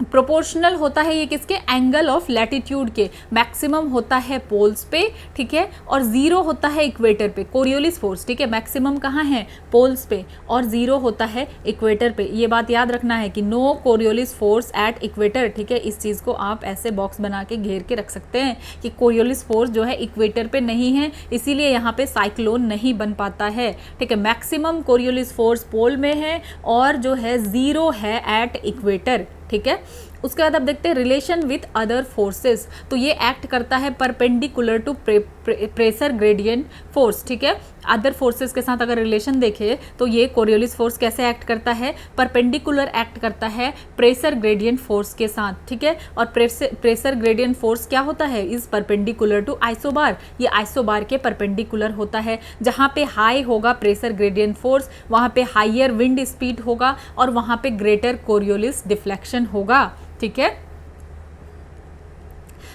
प्रोपोर्शनल होता है ये किसके? एंगल ऑफ लैटिट्यूड के। मैक्सिमम होता है पोल्स पे, ठीक है, और जीरो होता है इक्वेटर पे। कोरियोलिस फोर्स, ठीक है, मैक्सिमम कहाँ है? पोल्स पे, और जीरो होता है इक्वेटर पे। ये बात याद रखना है कि no Coriolis force at equator. ठीक है, इस चीज़ को आप ऐसे बॉक्स बना के घेर के रख सकते हैं कि कोरियोलिस फोर्स जो है इक्वेटर पे नहीं है, इसीलिए यहाँ पे साइक्लोन नहीं बन पाता है। ठीक है, मैक्सिमम कोरियोलिस फोर्स पोल में है, और जो है जीरो है एट इक्वेटर। ठीक है, उसके बाद अब देखते हैं रिलेशन विथ अदर फोर्सेस। तो ये एक्ट करता है perpendicular to pressure gradient force. ठीक है, अदर फोर्सेस के साथ अगर रिलेशन देखें तो ये कोरियोलिस फोर्स कैसे एक्ट करता है? परपेंडिकुलर एक्ट करता है प्रेशर ग्रेडियंट फोर्स के साथ। ठीक है, और प्रेशर ग्रेडियंट फोर्स क्या होता है? Is perpendicular to isobar. ये आइसोबार के परपेंडिकुलर होता है। जहाँ पे हाई होगा प्रेशर ग्रेडियंट फोर्स, वहाँ पे हाइयर विंड स्पीड होगा, और वहाँ पे ग्रेटर कोरियोलिस डिफ्लेक्शन होगा। ठीक है,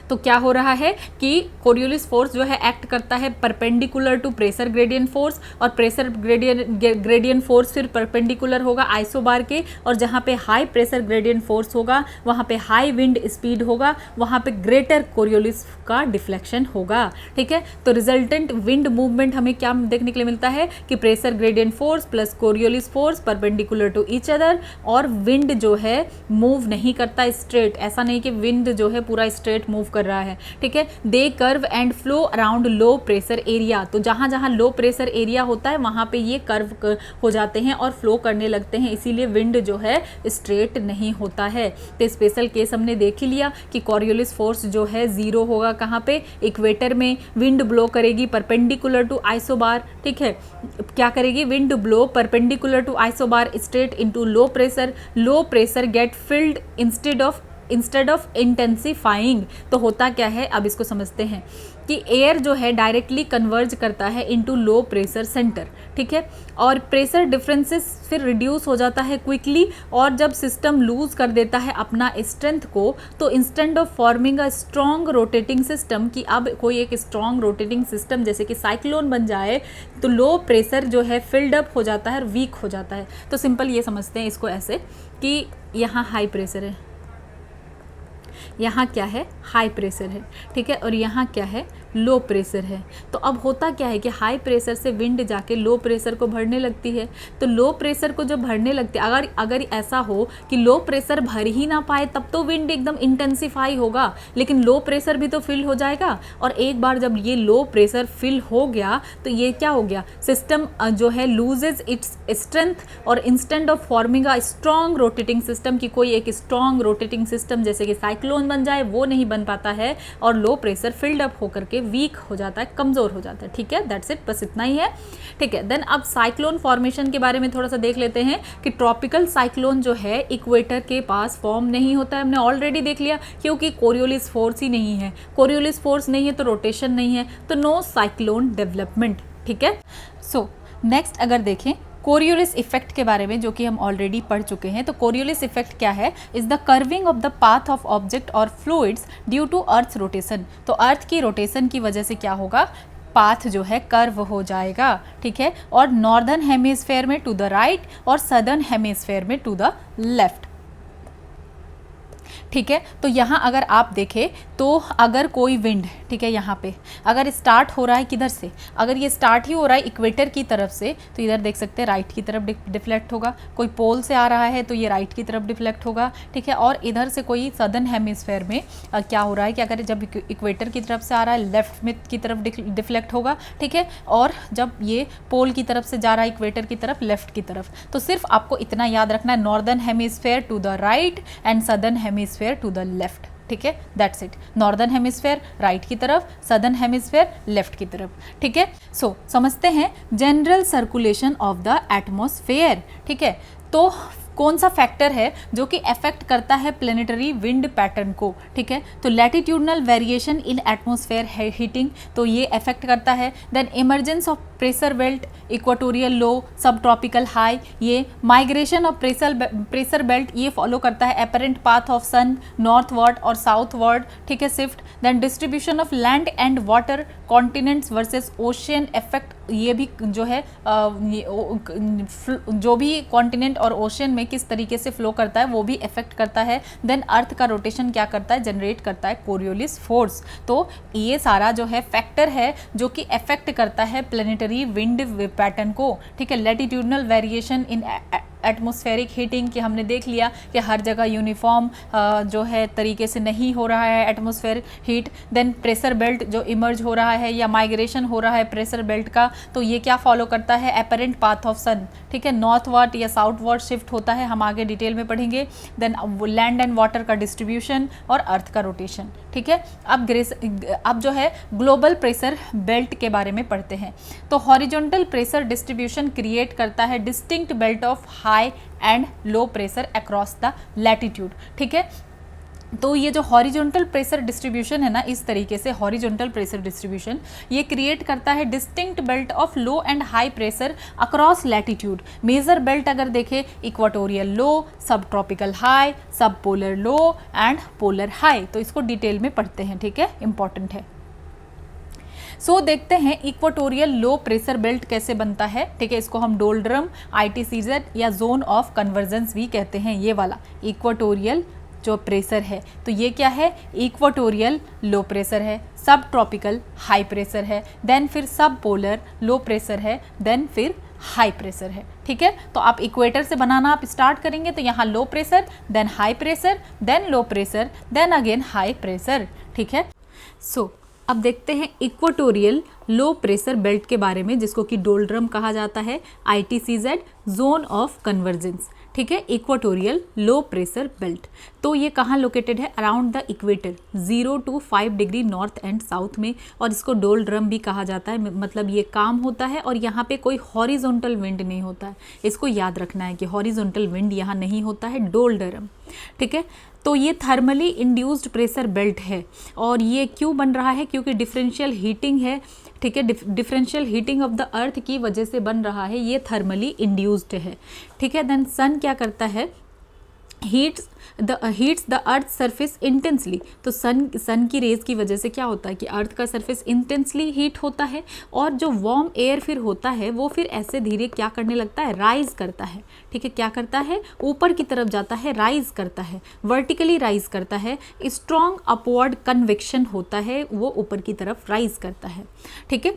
तो क्या हो रहा है कि कोरियोलिस फोर्स जो है एक्ट करता है perpendicular to pressure gradient force, और प्रेशर ग्रेडियंट फोर्स फिर परपेंडिकुलर होगा आइसोबार के, और जहाँ पे हाई प्रेशर ग्रेडियंट फोर्स होगा वहाँ पे हाई विंड स्पीड होगा, वहाँ पे ग्रेटर कोरियोलिस का डिफ्लेक्शन होगा। ठीक है, तो रिजल्टेंट विंड मूवमेंट हमें क्या देखने के लिए मिलता है कि pressure gradient force plus Coriolis force perpendicular to each other, और विंड जो है मूव नहीं करता स्ट्रेट। ऐसा नहीं कि विंड जो है पूरा स्ट्रेट मूव कर रहा है। ठीक है, they curve and flow around low pressure area. तो जहां जहां लो प्रेशर एरिया होता है वहां पे ये कर्व हो जाते हैं और फ्लो करने लगते हैं, इसीलिए विंड जो है स्ट्रेट नहीं होता है। तो स्पेशल केस हमने देख ही लिया कि कोरियोलिस फोर्स जो है जीरो होगा कहाँ पे? इक्वेटर में। विंड ब्लो करेगी परपेंडिकुलर टू आइसोबार। ठीक है, क्या करेगी? Wind blow perpendicular to isobar straight into low pressure. Low pressure get filled instead of intensifying. तो होता क्या है, अब इसको समझते हैं कि एयर जो है डायरेक्टली कन्वर्ज करता है इनटू लो प्रेशर सेंटर। ठीक है, और प्रेशर डिफरेंसेस फिर रिड्यूस हो जाता है क्विकली, और जब सिस्टम लूज कर देता है अपना स्ट्रेंथ को, तो instant of forming a strong rotating system, कि अब कोई एक स्ट्रॉन्ग रोटेटिंग सिस्टम जैसे कि साइक्लोन बन जाए, तो लो प्रेशर जो है फिल्ड अप हो जाता है और वीक हो जाता है। तो सिंपल ये समझते हैं इसको ऐसे कि यहाँ हाई प्रेशर है, यहाँ क्या है? हाई प्रेशर है। ठीक है, और यहाँ क्या है? लो प्रेशर है। तो अब होता क्या है कि हाई प्रेशर से विंड जाके लो प्रेशर को भरने लगती है। तो लो प्रेशर को जब भरने लगती है, अगर ऐसा हो कि लो प्रेशर भर ही ना पाए, तब तो विंड एकदम इंटेंसिफाई होगा, लेकिन लो प्रेशर भी तो फिल हो जाएगा। और एक बार जब ये लो प्रेशर फिल हो गया तो ये क्या हो गया? सिस्टम जो है लूजेज इट्स स्ट्रेंथ, और instant of forming a strong rotating system, की कोई एक स्ट्रॉन्ग रोटेटिंग सिस्टम जैसे कि साइक्लोन बन जाए, वो नहीं बन पाता है, और लो प्रेशर फिल्ड अप होकर के वीक हो जाता है, कमजोर हो जाता है। ठीक है, दैट्स इट, बस इतना ही है। ठीक है, देन अब साइक्लोन फॉर्मेशन के बारे में थोड़ा सा देख लेते हैं कि ट्रॉपिकल साइक्लोन जो है इक्वेटर के पास फॉर्म नहीं होता है। हमने ऑलरेडी देख लिया, क्योंकि कोरियोलिस फोर्स ही नहीं है। कोरियोलिस फोर्स नहीं है तो रोटेशन नहीं है, तो नो साइक्लोन डेवलपमेंट। ठीक है, सो नेक्स्ट अगर देखें कोरियोलिस इफेक्ट के बारे में, जो कि हम ऑलरेडी पढ़ चुके हैं। तो कोरियोलिस इफेक्ट क्या है? Is the curving of the path of object और fluids due to earth rotation. तो अर्थ की रोटेशन की वजह से क्या होगा? पाथ जो है कर्व हो जाएगा। ठीक है, और नॉर्दर्न हेमिस्फेयर में टू द राइट और सदर्न हेमिस्फेयर में टू द लेफ्ट। ठीक है। तो यहाँ अगर आप देखें तो अगर कोई विंड, ठीक है, यहाँ पे अगर स्टार्ट हो रहा है किधर से, अगर ये स्टार्ट ही हो रहा है इक्वेटर की तरफ से, तो इधर देख सकते हैं राइट की तरफ डिफ्लेक्ट होगा। कोई पोल से आ रहा है तो ये राइट की तरफ डिफ्लेक्ट होगा, ठीक है। और इधर से कोई सदर्न हेमिस्फेयर में क्या हो रहा है कि अगर जब इक्वेटर की तरफ से आ रहा है लेफ्ट में की तरफ डिफ्लेक्ट होगा, ठीक है। और जब ये पोल की तरफ से जा रहा है इक्वेटर की तरफ लेफ्ट की तरफ, तो सिर्फ आपको इतना याद रखना है, northern hemisphere to the right and southern hemisphere to the left, ठीक है, that's it. Northern hemisphere right की तरफ, सदर्न हेमिस्फेयर लेफ्ट की तरफ, ठीक है। सो समझते हैं general circulation of the atmosphere, ठीक है। तो कौन सा फैक्टर है जो कि अफेक्ट करता है प्लेनेटरी विंड पैटर्न को, ठीक है। तो latitudinal variation in atmosphere heating, तो ये अफेक्ट करता है। Then emergence of pressure belt, equatorial low, subtropical high, ये माइग्रेशन ऑफ प्रेशर बेल्ट ये फॉलो करता है apparent path of sun northward और साउथवर्ड, ठीक है, shift. Then distribution of land and water continents versus ocean effect, ये भी जो है जो भी कॉन्टिनेंट और ओशियन में किस तरीके से फ्लो करता है वो भी इफेक्ट करता है। देन अर्थ का रोटेशन क्या करता है, जनरेट करता है कोरियोलिस फोर्स। तो ये सारा जो है फैक्टर है जो कि इफेक्ट करता है प्लेनेटरी विंड पैटर्न को, ठीक है। लैटिट्यूडनल वेरिएशन इन एटमॉस्फेरिक हीटिंग कि हमने देख लिया कि हर जगह यूनिफॉर्म जो है तरीके से नहीं हो रहा है atmosphere heat. Then pressure belt जो इमर्ज हो रहा है या माइग्रेशन हो रहा है प्रेशर बेल्ट का, तो ये क्या फॉलो करता है अपेरेंट पाथ ऑफ सन, ठीक है, नॉर्थवर्ड या साउथवर्ड शिफ्ट होता है, हम आगे डिटेल में पढ़ेंगे। देन लैंड एंड वाटर का डिस्ट्रीब्यूशन और अर्थ का रोटेशन, ठीक है। अब जो है ग्लोबल प्रेशर बेल्ट के बारे में पढ़ते हैं। तो हॉरिजॉन्टल प्रेशर डिस्ट्रीब्यूशन क्रिएट करता है distinct belt of high and low pressure across the latitude, ठीक है। तो ये जो हॉरिजॉन्टल प्रेशर डिस्ट्रीब्यूशन है ना, इस तरीके से हॉरिजॉन्टल प्रेशर डिस्ट्रीब्यूशन ये क्रिएट करता है distinct belt of low and high pressure across latitude. Major belt अगर देखें equatorial low, subtropical high, subpolar low and polar high. तो इसको डिटेल में पढ़ते हैं, ठीक है, इंपॉर्टेंट है। सो देखते हैं इक्वाटोरियल लो प्रेशर बेल्ट कैसे बनता है, ठीक है। इसको हम डोल्ड्रम, ITCZ या जोन ऑफ कन्वर्जेंस भी कहते हैं। ये वाला इक्वाटोरियल जो प्रेशर है, तो ये क्या है, इक्वाटोरियल लो प्रेशर है, सब ट्रॉपिकल हाई प्रेशर है, देन फिर सब पोलर लो प्रेशर है, देन फिर हाई प्रेशर है, ठीक है। तो आप इक्वेटर से बनाना आप स्टार्ट करेंगे तो यहाँ low pressure, then high pressure, then low pressure, then again high pressure, ठीक है। सो अब देखते हैं इक्वाटोरियल लो प्रेशर बेल्ट के बारे में, जिसको कि डोल्ड्रम कहा जाता है, ITCZ जोन ऑफ कन्वर्जेंस, ठीक है, इक्वाटोरियल लो प्रेशर बेल्ट। तो ये कहाँ लोकेटेड है, around the equator 0 to 5 degree north and south में, और इसको डोल्ड्रम भी कहा जाता है। मतलब ये काम होता है और यहाँ पे कोई हॉरिजॉन्टल विंड नहीं होता है, इसको याद रखना है कि हॉरिजॉन्टल विंड यहाँ नहीं होता है, डोल्ड्रम, ठीक है। तो ये थर्मली इंड्यूस्ड प्रेशर बेल्ट है, और ये क्यों बन रहा है, क्योंकि डिफरेंशियल हीटिंग है, ठीक है, differential heating of the earth की वजह से बन रहा है, ये थर्मली इंड्यूस्ड है, ठीक है। देन सन क्या करता है, heats the earth surface intensely. तो सन की रेज की वजह से क्या होता है कि अर्थ का सरफेस इंटेंसली हीट होता है, और जो वार्म एयर फिर होता है वो फिर ऐसे धीरे क्या करने लगता है, राइज करता है, ठीक है। क्या करता है, ऊपर की तरफ जाता है, राइज करता है, वर्टिकली राइज करता है, स्ट्रॉन्ग अपवर्ड कन्वेक्शन होता है, वो ऊपर की तरफ राइज करता है, ठीक है।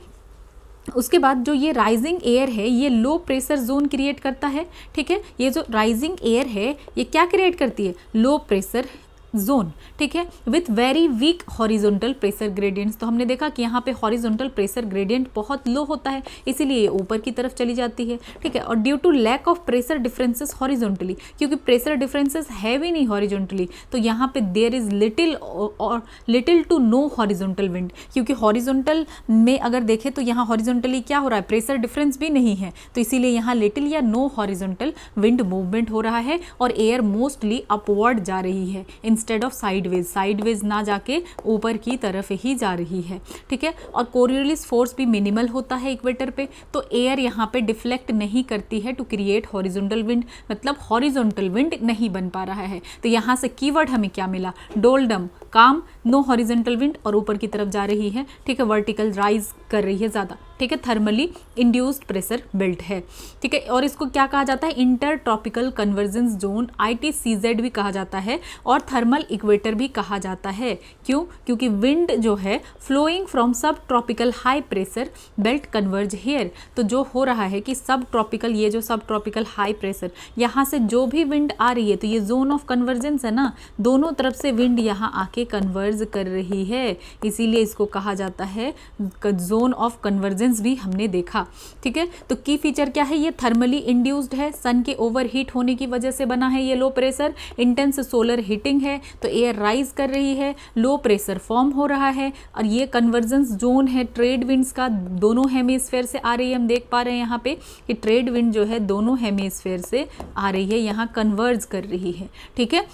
उसके बाद जो ये राइजिंग एयर है ये लो प्रेशर जोन क्रिएट करता है, ठीक है। ये जो राइजिंग एयर है ये क्या क्रिएट करती है, लो प्रेशर जोन, ठीक है, with very weak horizontal pressure gradients. तो हमने देखा कि यहाँ पे हॉरिजॉन्टल प्रेशर ग्रेडियंट बहुत लो होता है, इसीलिए ये ऊपर की तरफ चली जाती है, ठीक है। और due to lack of pressure differences horizontally, क्योंकि प्रेशर डिफरेंसेस है भी नहीं हॉरिजॉन्टली, तो यहाँ पे there is little to no horizontal wind. क्योंकि हॉरिजॉन्टल में अगर देखें तो यहाँ हॉरिजॉन्टली क्या हो रहा है, प्रेशर डिफरेंस भी नहीं है, तो इसीलिए यहाँ लिटिल या नो हॉरिजॉन्टल विंड मूवमेंट हो रहा है, और एयर मोस्टली अपवर्ड जा रही है इंस्टेड ऑफ साइडवेज ना जाके ऊपर की तरफ ही जा रही है, ठीक है। और कोरियोलिस फोर्स भी मिनिमल होता है इक्वेटर पे, तो एयर यहाँ पे डिफ्लेक्ट नहीं करती है टू क्रिएट हॉरिजॉन्टल विंड, मतलब हॉरिजॉन्टल विंड नहीं बन पा रहा है। तो यहाँ से कीवर्ड हमें क्या मिला, डोल्डम, काम, नो हॉरिजॉन्टल विंड और ऊपर की तरफ जा रही है, ठीक है, वर्टिकल राइज कर रही है ज़्यादा, ठीक है, थर्मली इंड्यूस्ड प्रेशर बेल्ट है, ठीक है। और इसको क्या कहा जाता है, inter tropical convergence zone, ITCZ भी कहा जाता है और थर्मल इक्वेटर भी कहा जाता है। क्यों? क्योंकि विंड जो है फ्लोइंग फ्रॉम सब tropical high pressure belt converge here. तो जो हो रहा है कि सब ट्रॉपिकल, ये जो सब ट्रॉपिकल हाई प्रेशर, यहाँ से जो भी विंड आ रही है, तो ये जोन ऑफ कन्वर्जेंस है ना, दोनों तरफ से विंड यहाँ आके कन्वर्ज कर रही है, इसीलिए इसको कहा जाता है जोन ऑफ कन्वर्जेंस भी हमने देखा, ठीक है। तो की फीचर क्या है, ये थर्मली इंड्यूस्ड है, सन के ओवर हीट होने की वजह से बना है ये low pressure, intense solar heating है तो एयर राइज कर रही है, लो प्रेशर फॉर्म हो रहा है, और ये कन्वर्जेंस जोन है ट्रेड विंड्स का, दोनों हेमिस्फेयर से आ रही है। हम देख पा रहे हैं यहाँ पे कि ट्रेड विंड जो है दोनों हेमिस्फेयर से आ रही है, यहाँ कन्वर्ज कर रही है, ठीक है।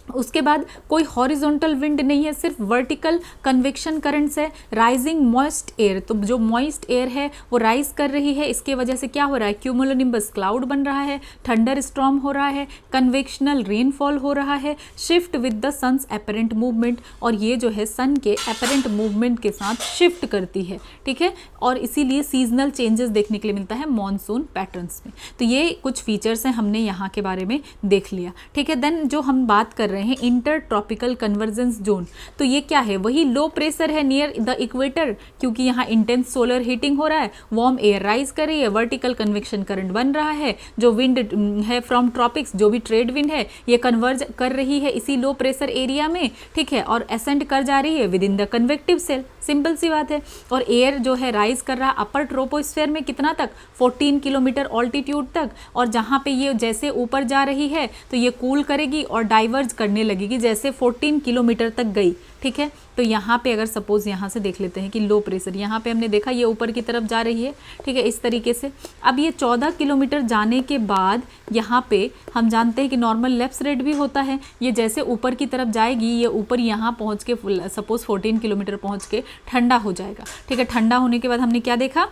उसके बाद कोई हॉरिजॉन्टल विंड नहीं है, सिर्फ वर्टिकल कन्वेक्शन करंट्स है, राइजिंग मॉइस्ट एयर, तो जो मॉइस्ट एयर है वो राइज कर रही है, इसके वजह से क्या हो रहा है, क्यूमुलोनिम्बस क्लाउड बन रहा है, थंडर स्टॉर्म हो रहा है, कन्वेक्शनल रेनफॉल हो रहा है, shift with the sun's apparent movement, और ये जो है सन के एपरेंट मूवमेंट के साथ शिफ्ट करती है, ठीक है। और इसीलिए सीजनल चेंजेस देखने के लिए मिलता है मॉनसून पैटर्न्स में। तो ये कुछ फीचर्स हैं, हमने यहाँ के बारे में देख लिया, ठीक है। देन जो हम बात कर रहे हैं इंटर ट्रॉपिकल कन्वर्जेंस जोन, तो ये क्या है, वही लो प्रेशर है नियर द इक्वेटर, क्योंकि यहाँ इंटेंस सोलर हीटिंग हो रहा है, वार्म एयर राइज कर रही है, वर्टिकल कन्वेक्शन करंट बन रहा है, जो विंड है फ्रॉम ट्रॉपिक्स, जो भी ट्रेड विंड है ये कन्वर्ज कर रही है इसी लो प्रेशर एरिया में, ठीक है, और असेंड कर जा रही है within the convective cell, simple सी बात है। और एयर जो है राइज कर रहा अपर ट्रोपोस्फेयर में कितना तक, 14 किलोमीटर ऑल्टीट्यूड तक, और जहाँ पे ये जैसे ऊपर जा रही है तो ये कूल करेगी और डाइवर्ज करने लगेगी जैसे 14 किलोमीटर तक गई, ठीक है। तो यहाँ पे अगर सपोज यहाँ से देख लेते हैं कि लो प्रेशर, यहाँ पे हमने देखा ये ऊपर की तरफ जा रही है, ठीक है, इस तरीके से। अब ये 14 किलोमीटर जाने के बाद यहाँ पे हम जानते हैं कि नॉर्मल लेफ्ट रेट भी होता है, ये जैसे ऊपर की तरफ जाएगी, ये ऊपर यहाँ पहुँच के सपोज 14 किलोमीटर पहुँच के ठंडा हो जाएगा, ठीक है। ठंडा होने के बाद हमने क्या देखा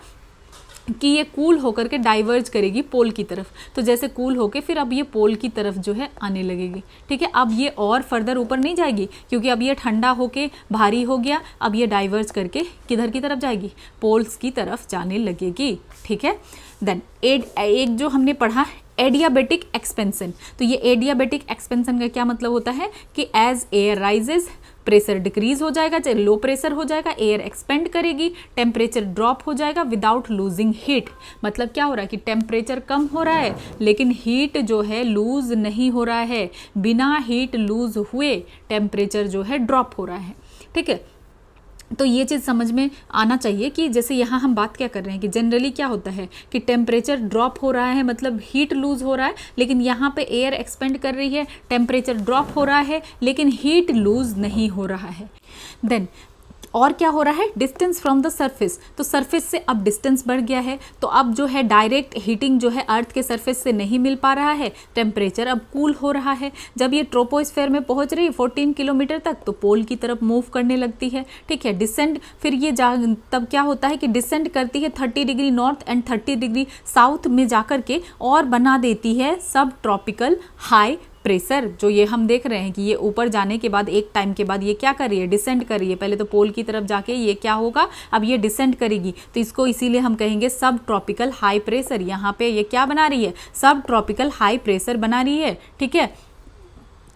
कि ये कूल होकर के डाइवर्ज करेगी पोल की तरफ, तो जैसे कूल होके फिर अब ये पोल की तरफ जो है आने लगेगी, ठीक है। अब ये और फर्दर ऊपर नहीं जाएगी, क्योंकि अब ये ठंडा होके भारी हो गया, अब ये डाइवर्ज करके किधर की तरफ जाएगी, पोल्स की तरफ जाने लगेगी, ठीक है। देन एक जो हमने पढ़ा एडियाबेटिक एक्सपेंशन, तो ये एडियाबेटिक एक्सपेंशन का क्या मतलब होता है कि as air rises pressure decrease हो जाएगा, चाहे लो प्रेशर हो जाएगा, एयर एक्सपेंड करेगी, टेम्परेचर ड्रॉप हो जाएगा विदाउट लूजिंग हीट। मतलब क्या हो रहा है कि टेम्परेचर कम हो रहा है लेकिन हीट जो है लूज नहीं हो रहा है, बिना हीट लूज हुए टेम्परेचर जो है ड्रॉप हो रहा है, ठीक है। तो ये चीज़ समझ में आना चाहिए कि जैसे यहाँ हम बात क्या कर रहे हैं कि जनरली क्या होता है कि टेम्परेचर ड्रॉप हो रहा है, मतलब हीट लूज हो रहा है, लेकिन यहाँ पे एयर एक्सपेंड कर रही है, टेम्परेचर ड्रॉप हो रहा है लेकिन हीट लूज नहीं हो रहा है। देन और क्या हो रहा है, डिस्टेंस फ्रॉम द सरफेस, तो सरफेस से अब डिस्टेंस बढ़ गया है, तो अब जो है डायरेक्ट हीटिंग जो है अर्थ के सरफेस से नहीं मिल पा रहा है, टेम्परेचर अब कूल हो रहा है। जब ये ट्रोपोस्फेयर में पहुंच रही है 14 किलोमीटर तक, तो पोल की तरफ मूव करने लगती है, ठीक है। डिसेंड फिर ये तब क्या होता है कि डिसेंड करती है 30 degree north and 30 degree south में जाकर के, और बना देती है सब ट्रॉपिकल हाई प्रेशर। जो ये हम देख रहे हैं कि ये ऊपर जाने के बाद एक टाइम के बाद ये क्या कर रही है, डिसेंड कर रही है, पहले तो पोल की तरफ जाके ये क्या होगा, अब ये डिसेंड करेगी, तो इसको इसीलिए हम कहेंगे सब ट्रॉपिकल हाई प्रेशर। यहाँ पे ये क्या बना रही है, सब ट्रॉपिकल हाई प्रेशर बना रही है, ठीक है,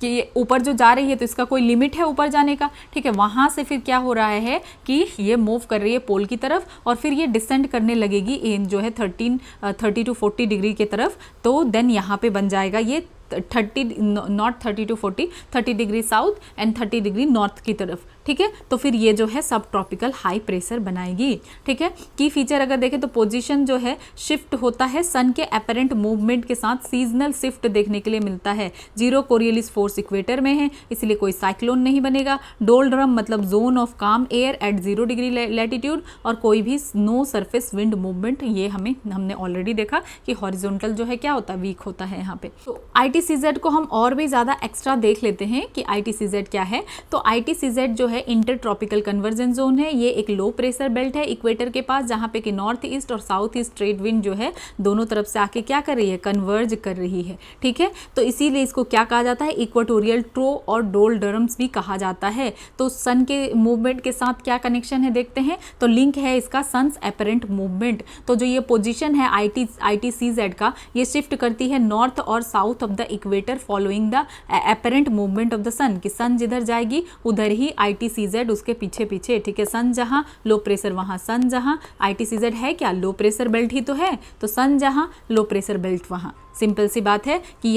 कि ये ऊपर जो जा रही है तो इसका कोई लिमिट है ऊपर जाने का, ठीक है। वहाँ से फिर क्या हो रहा है कि ये मूव कर रही है पोल की तरफ, और फिर ये डिसेंड करने लगेगी इन जो है 30 to 40 डिग्री की तरफ, तो देन यहाँ पे बन जाएगा ये 30 not 30 to 40, 30 degree south and 30 degree north की तरफ, ठीक है। तो फिर ये जो है सब ट्रॉपिकल हाई प्रेशर बनाएगी, ठीक है। की फीचर अगर देखें तो पोजीशन जो है शिफ्ट होता है सन के एपरेंट मूवमेंट के साथ, सीजनल शिफ्ट देखने के लिए मिलता है। जीरो कोरियलिस फोर्स इक्वेटर में है, इसलिए कोई साइक्लोन नहीं बनेगा। डोल्ड्रम मतलब जोन ऑफ काम एयर एट 0 डिग्री लैटिट्यूड, और कोई भी नो सरफेस विंड मूवमेंट, ये हमने ऑलरेडी देखा कि हॉरिजॉन्टल जो है क्या होता है, वीक होता है यहाँ पे। तो ITCZ को हम और भी ज़्यादा एक्स्ट्रा देख लेते हैं कि ITCZ क्या है। तो ITCZ जो है इंटर ट्रॉपिकल कन्वर्जेंस जोन है। ये एक लो प्रेशर बेल्ट है इक्वेटर के पास, जहाँ पे कि नॉर्थ ईस्ट और साउथ ईस्ट ट्रेड विंड जो है दोनों तरफ से आके क्या कर रही है, कन्वर्ज कर रही है। ठीक है, तो इसीलिए इसको क्या कहा जाता है, इक्वेटोरियल ट्रो और डोलडरम्स भी कहा जाता है। तो सन के मूवमेंट के साथ क्या कनेक्शन है देखते हैं। तो लिंक है इसका सन्स एपरेंट मूवमेंट। तो जो ये पोजीशन है ITCZ का, ये शिफ्ट करती है नॉर्थ और south of the equator following the apparent movement of the sun, कि सन जिधर जाएगी उधर ही ITCZ उसके पीछे पीछे। ठीक है, सन जहां लो प्रेशर वहां सन जहां। ITCZ है क्या, लो प्रेशर बेल्ट ही तो है, तो सन जहां लो प्रेशर बेल्ट वहां। सिंपल सी बात है कि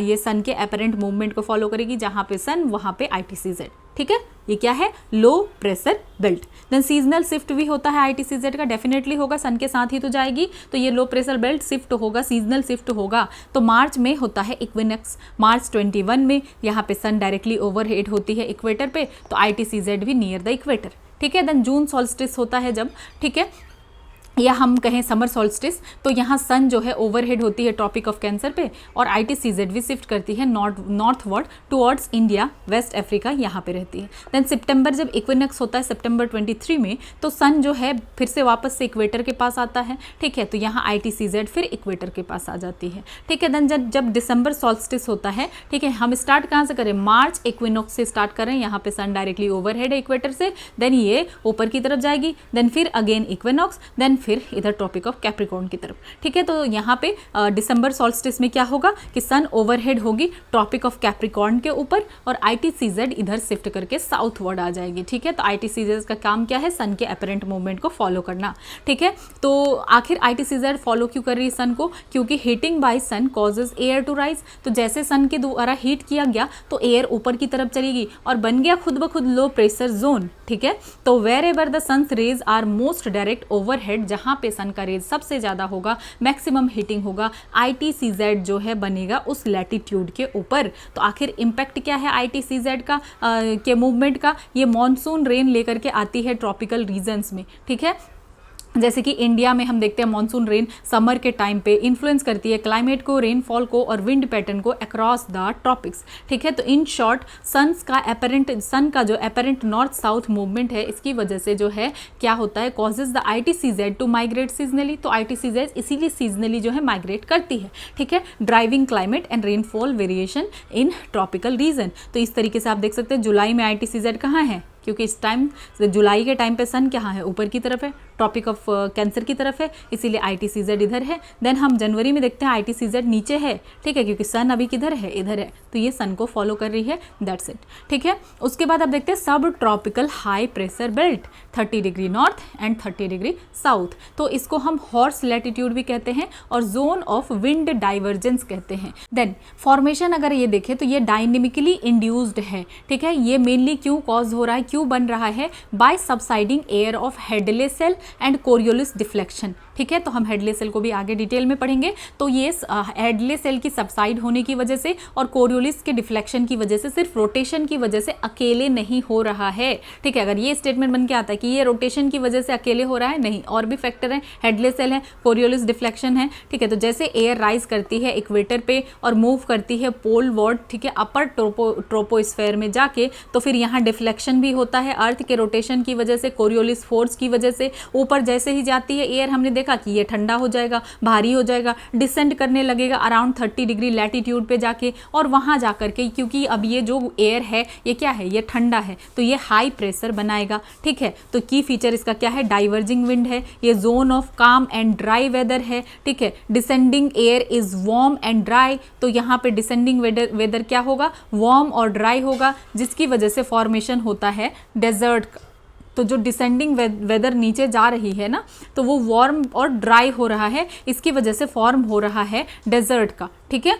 ये सन के एपरेंट मूवमेंट को फॉलो करेगी, जहां पे सन वहां पे ITCZ। ठीक है, ये क्या है, low pressure belt. Then seasonal shift भी होता है ITCZ का, डेफिनेटली होगा, सन के साथ ही तो जाएगी, तो ये लो प्रेशर बेल्ट शिफ्ट होगा, सीजनल शिफ्ट होगा। तो मार्च में होता है इक्विनॉक्स, मार्च 21 में यहाँ पे सन डायरेक्टली ओवरहेड होती है इक्वेटर पे, तो ITCZ भी नियर द इक्वेटर। ठीक है, देन जून सॉल्स्टिस होता है जब, ठीक है, या हम कहें समर सॉल्स्टिस, तो यहाँ सन जो है ओवरहेड होती है ट्रॉपिक ऑफ कैंसर पे, और ITCZ भी शिफ्ट करती है northward towards India, west Africa यहाँ पे रहती है। देन सितंबर जब इक्विनॉक्स होता है सितंबर 23 में, तो सन जो है फिर से वापस से इक्वेटर के पास आता है। ठीक है, तो यहाँ ITCZ फिर इक्वेटर के पास आ जाती है। ठीक है, देन जब दिसंबर सॉल्स्टिस होता है, ठीक है, हम स्टार्ट कहाँ से करें, मार्च इक्विनॉक्स से स्टार्ट करें, यहाँ पे सन डायरेक्टली ओवरहेड है इक्वेटर से, देन ये ऊपर की तरफ जाएगी, देन फिर अगेन इक्विनॉक्स, देन फिर इधर ट्रॉपिक ऑफ कैप्रिकॉर्न की तरफ। ठीक है, तो यहाँ पे दिसंबर सॉल्स्टिस में क्या होगा कि सन ओवरहेड होगी ट्रॉपिक ऑफ कैप्रिकॉर्न के ऊपर, और ITCZ इधर शिफ्ट करके साउथवर्ड आ जाएगी। ठीक है, तो ITCZ का काम क्या है, सन के अपरेंट मूवमेंट को फॉलो करना। ठीक है, तो आखिर ITCZ फॉलो क्यों कर रही है सन को, क्योंकि heating by sun causes air to rise. तो जैसे सन के द्वारा हीट किया गया तो एयर ऊपर की तरफ चलेगी और बन गया खुद ब खुद लो प्रेशर जोन। ठीक है, तो wherever the sun's rays are most direct overhead, जहां पे सन का रेज सबसे ज्यादा होगा, मैक्सिमम हीटिंग होगा, ITCZ जो है बनेगा उस लैटिट्यूड के ऊपर। तो आखिर इंपैक्ट क्या है ITCZ का के मूवमेंट का, ये मॉनसून रेन लेकर के आती है ट्रॉपिकल रीजन्स में। ठीक है, जैसे कि इंडिया में हम देखते हैं मॉनसून रेन समर के टाइम पे इन्फ्लुएंस करती है क्लाइमेट को, रेनफॉल को और विंड पैटर्न को अक्रॉस द ट्रॉपिक्स। ठीक है, तो इन शॉर्ट सन का जो एपरेंट नॉर्थ साउथ मूवमेंट है, इसकी वजह से जो है क्या होता है, causes the ITCZ to migrate seasonally. तो ITCZ इसीलिए सीजनली जो है माइग्रेट करती है। ठीक है, driving climate and rainfall variation in tropical region. तो इस तरीके से आप देख सकते हैं जुलाई में ITCZ कहाँ है, क्योंकि इस टाइम जुलाई के टाइम पे सन कहाँ है, ऊपर की तरफ है, ट्रॉपिक ऑफ कैंसर की तरफ है, इसीलिए ITCZ इधर है। देन हम जनवरी में देखते हैं ITCZ नीचे है। ठीक है, क्योंकि सन अभी किधर है, इधर है, तो ये सन को फॉलो कर रही है, दैट्स इट। ठीक है, उसके बाद आप देखते हैं सब tropical high pressure belt 30 degree north and 30 degree south. तो इसको हम हॉर्स लैटिट्यूड भी कहते हैं और जोन ऑफ विंड डाइवर्जेंस कहते हैं। देन फॉर्मेशन अगर ये देखें तो ये डायनेमिकली इंड्यूस्ड है। ठीक है, ये मेनली क्यों कॉज हो रहा है, क्यों बन रहा है, by subsiding air of Hadley cell and Coriolis deflection. ठीक है, तो हम हेडले सेल को भी आगे डिटेल में पढ़ेंगे। तो ये हेडले सेल की सबसाइड होने की वजह से और कोरियोलिस के डिफ्लेक्शन की वजह से, सिर्फ रोटेशन की वजह से अकेले नहीं हो रहा है। ठीक है, अगर ये स्टेटमेंट बन के आता है कि ये रोटेशन की वजह से अकेले हो रहा है, नहीं, और भी फैक्टर है, हेडले सेल है, कोरियोलिस डिफ्लेक्शन है। ठीक है, तो जैसे एयर राइज करती है इक्वेटर पे और मूव करती है पोल वर्ड, ठीक है, अपर ट्रोपोस्फेयर में जाके, तो फिर यहाँ डिफ्लेक्शन भी होता है अर्थ के रोटेशन की वजह से, कोरियोलिस फोर्स की वजह से। ऊपर जैसे ही जाती है एयर, हमने देखा कि ये ठंडा हो जाएगा, भारी हो जाएगा, डिसेंड करने लगेगा अराउंड 30 डिग्री लैटिट्यूड पे जाके, और वहां जाकर के, क्योंकि अब ये जो एयर है ये क्या है, ये ठंडा है, तो ये हाई प्रेशर बनाएगा। ठीक है, तो की फीचर इसका क्या है, डाइवर्जिंग विंड है, ये जोन ऑफ काम एंड ड्राई वेदर है। ठीक है, descending air is warm and dry, तो यहाँ पे डिसेंडिंग वेदर क्या होगा, वार्म और ड्राई होगा, जिसकी वजह से फॉर्मेशन होता है डेजर्ट का। तो जो डिसेंडिंग वेदर नीचे जा रही है ना, तो वो वार्म और ड्राई हो रहा है, इसकी वजह से फॉर्म हो रहा है डेजर्ट का। ठीक है,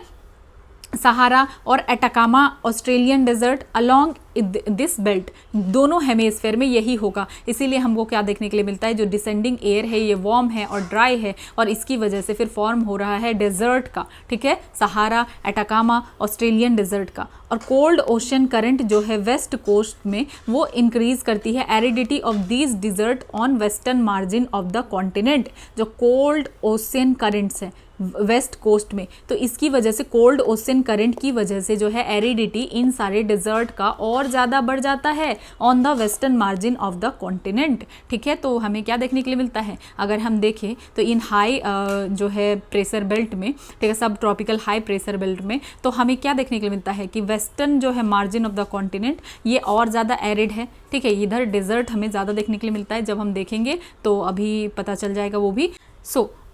सहारा और Atacama Australian desert along this belt, दोनों हेमिस्फेयर में यही होगा। इसीलिए हमको क्या देखने के लिए मिलता है, जो डिसेंडिंग एयर है ये वार्म है और ड्राई है, और इसकी वजह से फिर फॉर्म हो रहा है डेजर्ट का, ठीक है, सहारा, एटाकामा, ऑस्ट्रेलियन डेजर्ट का। और कोल्ड ओशन करंट जो है वेस्ट कोस्ट में वो इंक्रीज करती है aridity of these desert on western margin of the continent. जो कोल्ड ओशन करंट्स हैं वेस्ट कोस्ट में, तो इसकी वजह से कोल्ड ओशन करंट की वजह से जो है एरिडिटी इन सारे डिजर्ट का और ज़्यादा बढ़ जाता है on the western margin of the continent, ठीक है। तो हमें क्या देखने के लिए मिलता है, अगर हम देखें तो इन हाई जो है प्रेशर बेल्ट में, ठीक है, सब ट्रॉपिकल हाई प्रेशर बेल्ट में, तो हमें क्या देखने के लिए मिलता है कि वेस्टर्न जो है मार्जिन ऑफ द कॉन्टिनेंट ये और ज़्यादा एरिड है, ठीक है। इधर डिजर्ट हमें ज़्यादा देखने के लिए मिलता है, जब हम देखेंगे तो अभी पता चल जाएगा वो भी।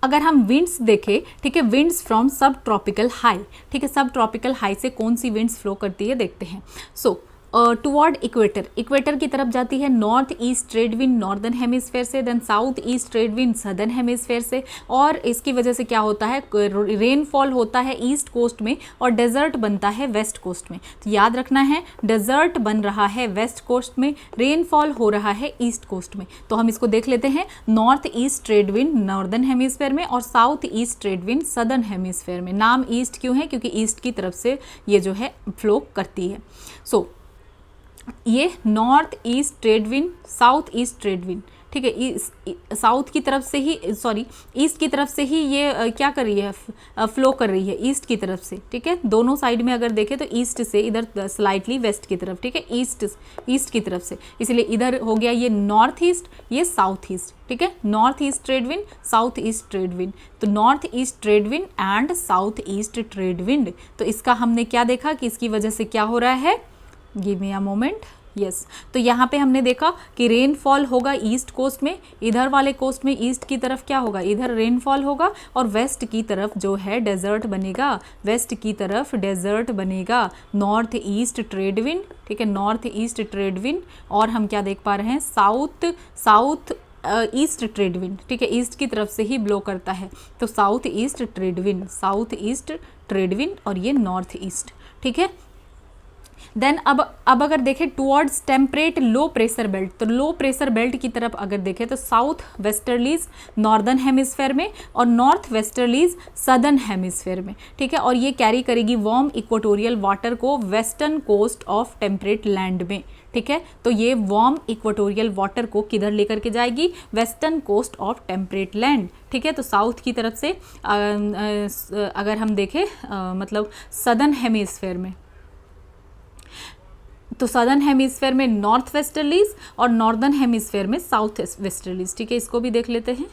अगर हम विंड्स देखें, ठीक है, विंड्स फ्रॉम सब ट्रॉपिकल हाई, ठीक है, सब ट्रॉपिकल हाई से कौन सी विंड्स फ्लो करती है देखते हैं। टुवर्ड इक्वेटर, इक्वेटर की तरफ जाती है north east trade wind northern hemisphere से, then south east trade wind southern hemisphere से, और इसकी वजह से क्या होता है, रेनफॉल होता है ईस्ट कोस्ट में और डेजर्ट बनता है वेस्ट कोस्ट में। तो याद रखना है, डेजर्ट बन रहा है वेस्ट कोस्ट में, रेनफॉल हो रहा है ईस्ट कोस्ट में। तो हम इसको देख लेते हैं, north east trade wind northern hemisphere में और south east trade wind southern hemisphere में। नाम ईस्ट क्यों है, क्योंकि ईस्ट की तरफ से ये जो है फ्लो करती है। ये north east trade wind, south east trade wind, ठीक है, साउथ की तरफ से ही, सॉरी ईस्ट की तरफ से ही ये क्या कर रही है, फ्लो कर रही है ईस्ट की तरफ से, ठीक है। दोनों साइड में अगर देखें तो ईस्ट से इधर स्लाइटली वेस्ट की तरफ, ठीक है, ईस्ट की तरफ से, इसलिए इधर हो गया ये नॉर्थ ईस्ट, ये साउथ ईस्ट, ठीक है, north east trade wind, south east trade wind. तो north east trade wind and south east trade wind, तो इसका हमने क्या देखा कि इसकी वजह से क्या हो रहा है, give me a moment, yes. तो यहाँ पे हमने देखा कि रेनफॉल होगा ईस्ट कोस्ट में, इधर वाले कोस्ट में ईस्ट की तरफ क्या होगा, इधर रेनफॉल होगा, और वेस्ट की तरफ जो है डेजर्ट बनेगा, वेस्ट की तरफ डेजर्ट बनेगा, नॉर्थ ईस्ट ट्रेड विंड, ठीक है, नॉर्थ ईस्ट ट्रेड विंड। और हम क्या देख पा रहे हैं, साउथ ईस्ट ट्रेड विंड, ठीक है, ईस्ट की तरफ से ही ब्लो करता है, तो south east trade wind, south east trade wind, और ये नॉर्थ ईस्ट, ठीक है। देन अब अगर देखें टुवर्ड्स टेम्परेट लो प्रेशर बेल्ट, तो लो प्रेशर बेल्ट की तरफ अगर देखें तो साउथ वेस्टर्लीज नॉर्दर्न हेमिस्फेयर में और नॉर्थ वेस्टर्लीज सदर्न हेमिस्फेयर में, ठीक है, और ये कैरी करेगी वार्म इक्वेटोरियल वाटर को western coast of temperate land में, ठीक है। तो ये वार्म इक्वेटोरियल वाटर को किधर लेकर के जाएगी, western coast of temperate land, ठीक है। तो साउथ की तरफ से अगर हम देखें मतलब सदर्न हेमिस्फेयर में, तो सदर्न हेमिस्फेयर में नॉर्थ वेस्टर्लीज और नॉर्दर्न हेमिस्फेयर में साउथ वेस्टर्लीज, ठीक है। इसको भी देख लेते हैं,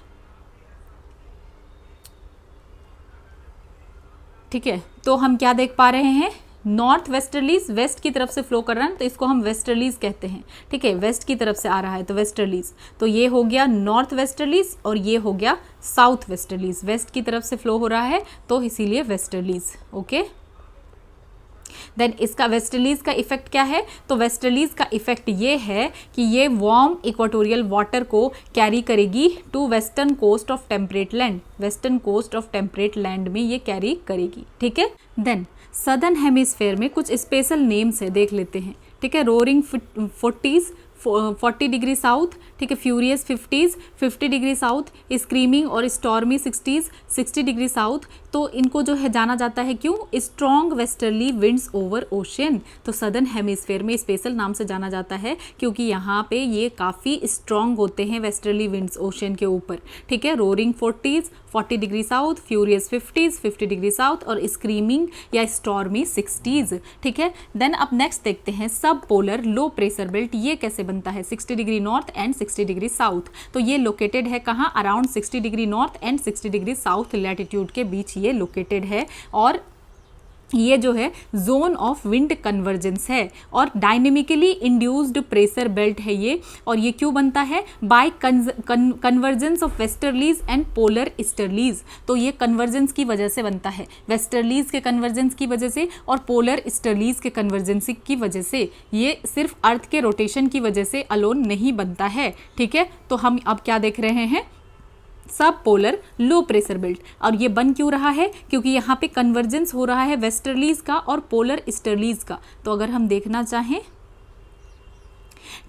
ठीक है। तो हम क्या देख पा रहे हैं, नॉर्थ वेस्टर्लीज वेस्ट की तरफ से फ्लो कर रहा है, तो इसको हम वेस्टर्लीज कहते हैं, ठीक है, वेस्ट की तरफ से आ रहा है तो वेस्टर्लीज। तो ये हो गया नॉर्थ वेस्टर्लीज और ये हो गया साउथ वेस्टर्लीज, वेस्ट की तरफ से फ्लो हो रहा है तो इसीलिए वेस्टर्लीज, ओके। देन इसका वेस्टर्लीज का इफेक्ट क्या है, तो वेस्टर्लीज का इफेक्ट ये है कि ये वार्म इक्वेटोरियल वाटर को कैरी करेगी to western coast of temperate land, western coast of temperate land में ये कैरी करेगी, ठीक है। देन सदर्न हेमिस्फेयर में कुछ स्पेशल नेम्स है, देख लेते हैं, ठीक है। रोरिंग 40 डिग्री साउथ, ठीक है, फ्यूरियस 50 डिग्री साउथ, स्क्रीमिंग और स्टॉर्मी 60 डिग्री साउथ। तो इनको जो है जाना जाता है क्यों, strong westerly winds over ocean. तो सदर्न हेमिस्फेयर में स्पेशल नाम से जाना जाता है क्योंकि यहाँ पे ये काफ़ी स्ट्रॉन्ग होते हैं वेस्टर्ली विंड्स ओशन के ऊपर, ठीक है। Roaring 40 degree south, furious 50 degree south और स्क्रीमिंग या स्टॉर्मी 60, ठीक है। देन अब नेक्स्ट देखते हैं सब पोलर लो प्रेशर बेल्ट, ये कैसे बनता है, 60 degree north and 60 degree south. तो ये लोकेटेड है कहाँ, around 60 degree north and 60 degree south latitude के बीच ये लोकेटेड है, और ये जो है जोन ऑफ विंड कन्वर्जेंस है और डायनेमिकली इंड्यूस्ड प्रेशर बेल्ट है ये। और ये क्यों बनता है, by convergence of westerlies and polar easterlies. तो ये कन्वर्जेंस की वजह से बनता है, वेस्टर्लीज के कन्वर्जेंस की वजह से और पोलर ईस्टर्लीज के कन्वर्जेंस की वजह से। ये सिर्फ अर्थ के रोटेशन की वजह से अलोन नहीं बनता है, ठीक है। तो हम अब क्या देख रहे हैं, सब पोलर लो प्रेशर बेल्ट। और ये बन क्यों रहा है, क्योंकि यहाँ पे कन्वर्जेंस हो रहा है वेस्टर्लीज का और पोलर ईस्टर्लीज का। तो अगर हम देखना चाहें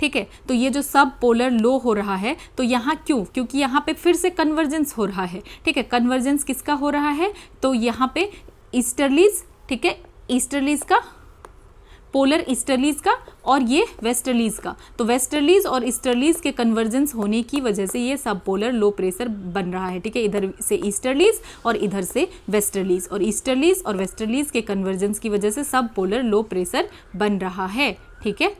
ठीक है। तो ये जो सब पोलर लो हो रहा है, तो यहाँ क्यों, क्योंकि यहाँ पे फिर से कन्वर्जेंस हो रहा है, ठीक है। कन्वर्जेंस किसका हो रहा है, तो यहाँ पे ईस्टर्लीज, ठीक है, ईस्टर्लीज का, पोलर ईस्टर्लीज का और ये वेस्टर्लीज का। तो वेस्टर्लीज और ईस्टर्लीज के कन्वर्जेंस होने की वजह से ये सब पोलर लो प्रेशर बन रहा है, ठीक है। इधर से ईस्टर्लीज और इधर से वेस्टर्लीज, और ईस्टर्लीज और वेस्टर्लीज के कन्वर्जेंस की वजह से सब पोलर लो प्रेशर बन रहा है, ठीक है।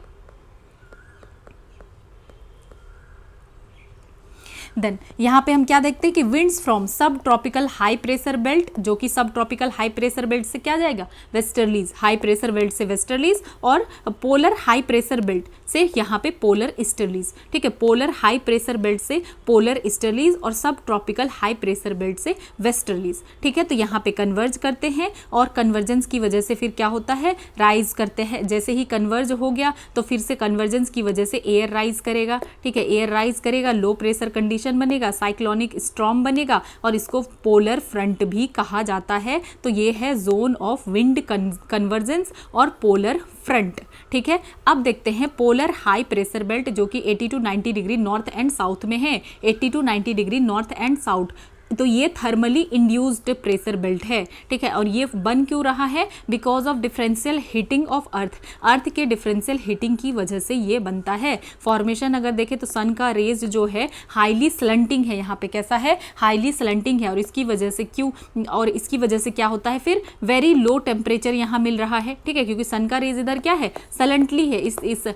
देन यहाँ पे हम क्या देखते हैं कि विंड्स फ्रॉम सब ट्रॉपिकल हाई प्रेशर बेल्ट, जो कि सब ट्रॉपिकल हाई प्रेशर बेल्ट से क्या जाएगा, वेस्टर्लीज, हाई प्रेशर बेल्ट से वेस्टर्लीज, और पोलर हाई प्रेशर बेल्ट से यहाँ पे पोलर ईस्टर्लीज, ठीक है। पोलर हाई प्रेशर बेल्ट से पोलर ईस्टर्लीज और सब ट्रॉपिकल हाई प्रेशर बेल्ट से वेस्टर्लीज, ठीक है। तो यहाँ पे कन्वर्ज करते हैं और कन्वर्जेंस की वजह से फिर क्या होता है, राइज करते हैं। जैसे ही कन्वर्ज हो गया तो फिर से कन्वर्जेंस की वजह से एयर राइज करेगा, ठीक है। एयर राइज करेगा, लो प्रेशर कंडीशन बनेगा, साइक्लोनिक स्टॉर्म बनेगा, और इसको पोलर फ्रंट भी कहा जाता है। तो ये है जोन ऑफ विंड कन्वर्जेंस और पोलर फ्रंट, ठीक है। अब देखते हैं पोलर हाई प्रेशर बेल्ट, जो कि 80 to 90 degree north and south में है, 80 to 90 degree north and south. तो ये थर्मली इंड्यूस्ड प्रेशर बेल्ट है, ठीक है। और ये बन क्यों रहा है, because of differential heating of earth, earth के डिफरेंशियल हीटिंग की वजह से ये बनता है। फॉर्मेशन अगर देखें तो सन का रेज जो है हाईली स्लंटिंग है, यहाँ पे कैसा है, हाईली स्लंटिंग है, और इसकी वजह से क्यों, और इसकी वजह से क्या होता है, फिर वेरी लो टेम्परेचर यहाँ मिल रहा है, ठीक है। क्योंकि सन का रेज इधर क्या है, सलेंटली है, इस